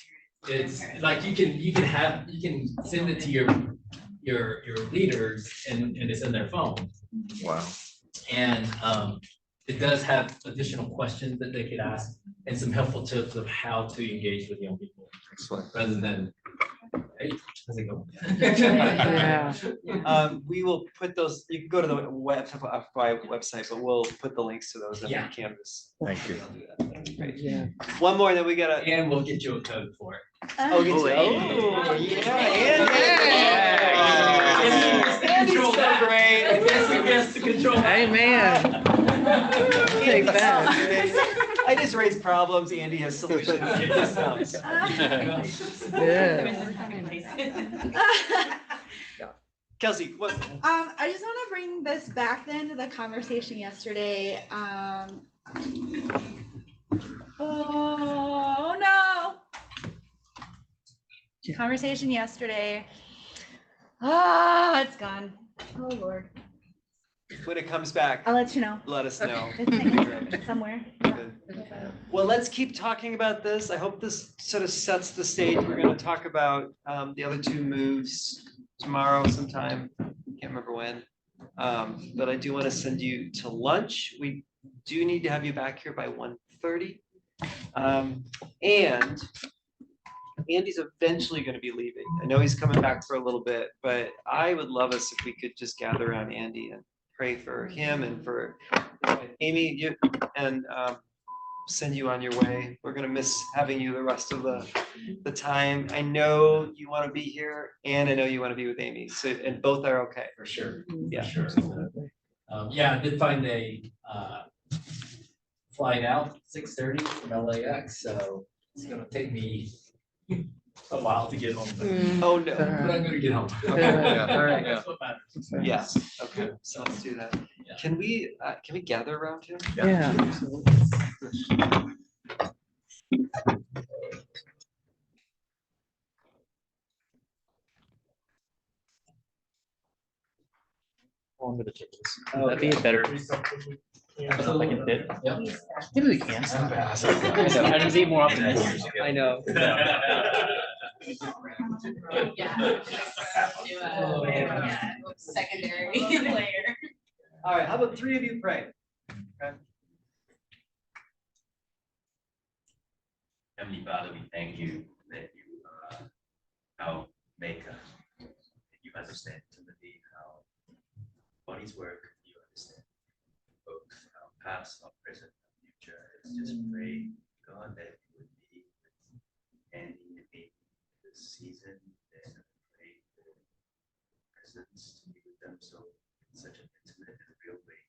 it's like you can send it to your leaders and it's in their phone. Wow. And it does have additional questions that they could ask and some helpful tips of how to engage with young people. Excellent. Rather than, hey, how's it going? We will put those, you can go to the website, but we'll put the links to those in the Canvas. Thank you. Great. Yeah. One more, then we gotta. And we'll get you a code for it. Oh, Andy's so great. I guess he gets to control. Amen. Take that. I just raise problems, Andy has solutions. Kelsey, what? I just want to bring this back then to the conversation yesterday. Oh no. Conversation yesterday. It's gone. Oh Lord. When it comes back, I'll let you know. let us know. It's somewhere. Good. Well, let's keep talking about this. I hope this sort of sets the stage. We're going to talk about the other 2 moves tomorrow sometime. Can't remember when. But I do want to send you to lunch. We do need to have you back here by 1:30. And Andy's eventually going to be leaving. I know he's coming back for a little bit, but I would love us if we could just gather around Andy and pray for him and for Amy and send you on your way. We're going to miss having you the rest of the time. I know you want to be here and I know you want to be with Amy. So, and both are okay. For sure. Yeah. For sure. I did find a flight out 6:30 from LAX, so it's gonna take me a while to get home. Oh no. But I'm gonna get home. Yeah. All right. That's what matters. Yes. Okay. So let's do that. Yeah. Can we gather around him? Yeah. I'm gonna check this. Oh, That'd be a better. I don't know if I can fit. Typically can. I need to be more optimistic. I know. Secondary later. All right, how about 3 of you pray? Okay. Heavenly Father, we thank you that you are our maker. That you understand intimately how body's work, you understand both our past, our present, our future. Let's just pray, God, that you would be with Andy and me this season, and pray for presence to be with them so in such an intimate and real way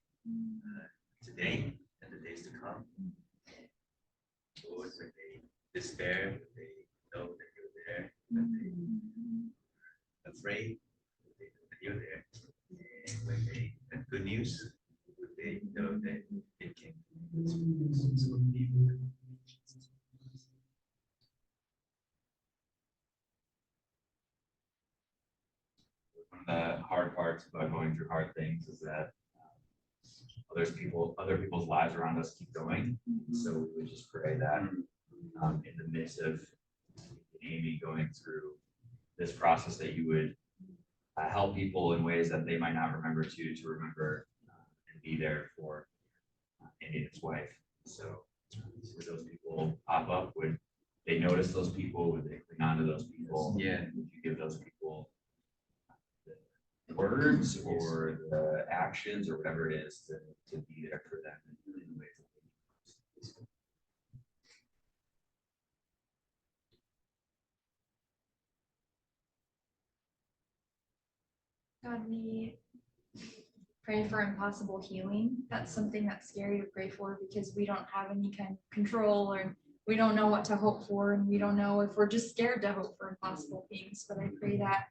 today and the days to come. Lord, when they despair, when they know that you're there, when they are afraid, when they know that you're there, and when they have good news, when they know that it can so be with them. One of the hard parts about going through hard things is that other people's lives around us keep going. So we would just pray that in the midst of Amy going through this process, that you would help people in ways that they might not remember to remember and be there for Amy and his wife. So would those people pop up? Would they notice those people? Would they cling on to those people? Yeah. Would you give those people the words or the actions or whatever it is to be there for them in ways that they need? God, we pray for impossible healing. That's something that's scary to pray for because we don't have any kind of control, or we don't know what to hope for, and we don't know if we're just scared to hope for impossible things. But I pray that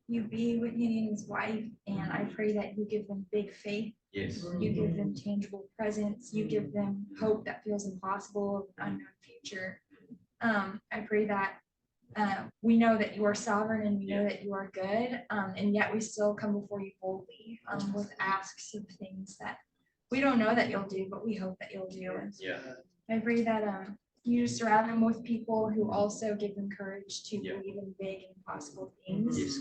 you be with Andy and his wife, and I pray that you give them big faith. Yes. You give them tangible presence. You give them hope that feels impossible of an unknown future. I pray that we know that you are sovereign, and we know that you are good, and yet we still come before you boldly with asks of things that we don't know that you'll do, but we hope that you'll do. And Yeah. I pray that you surround them with people who also give them courage to believe in big and possible things. Yes,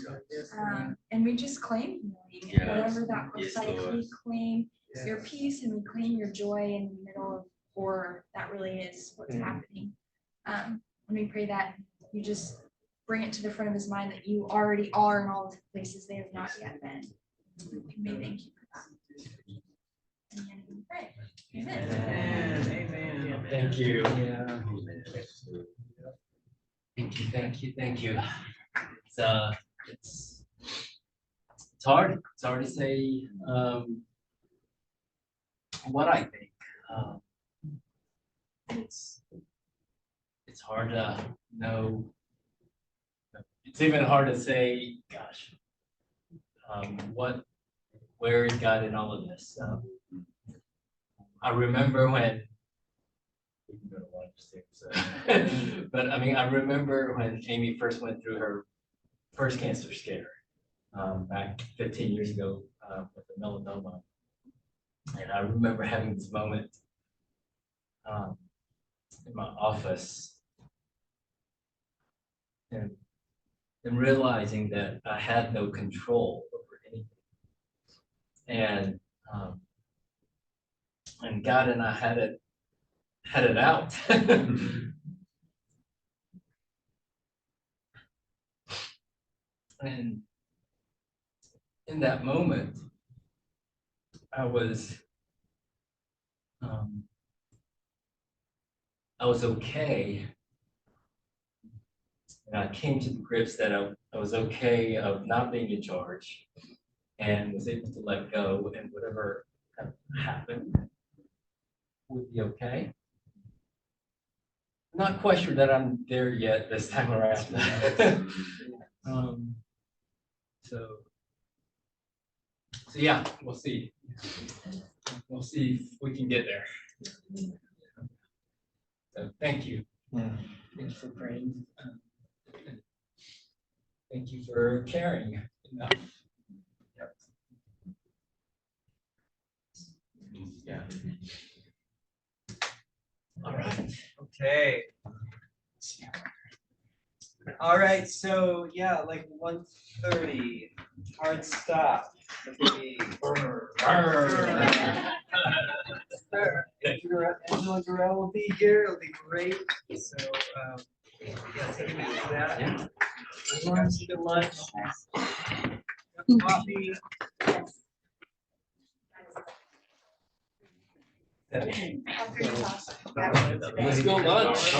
God. And we just claim healing, Yes. whatever that looks Yes, like. Lord. We claim your peace, and we claim your joy in the middle of horror. That really is what's happening. And we pray that you just bring it to the front of his mind that you already are in all the places they have not yet been. And we thank you for that. And then we pray. Amen. Amen. Thank you. Yeah. Thank you. It's hard. It's hard to say what I think. It's hard to know. It's even hard to say, gosh, where is God in all of this? I remember when, we can go to lunch too, so. But I mean, I remember when Amy first went through her first cancer scare, back 15 years ago, with the melanoma. And I remember having this moment in my office and realizing that I had no control over anything. And God and I had it out. And in that moment, I was okay. And I came to the grips that I was okay of not being in charge, and was able to let go, and whatever happened would be okay. I'm not quite sure that I'm there yet this time around. So yeah, we'll see. We'll see if we can get there. So thank you. Thank you for praying. Thank you for caring enough. Yeah. All right. Okay. All right, so yeah, like 1:30, hard stop. Angela Durrell will be here. It'll be great. So yeah, take a minute for that. Lunch, good lunch. Coffee. Let's go lunch.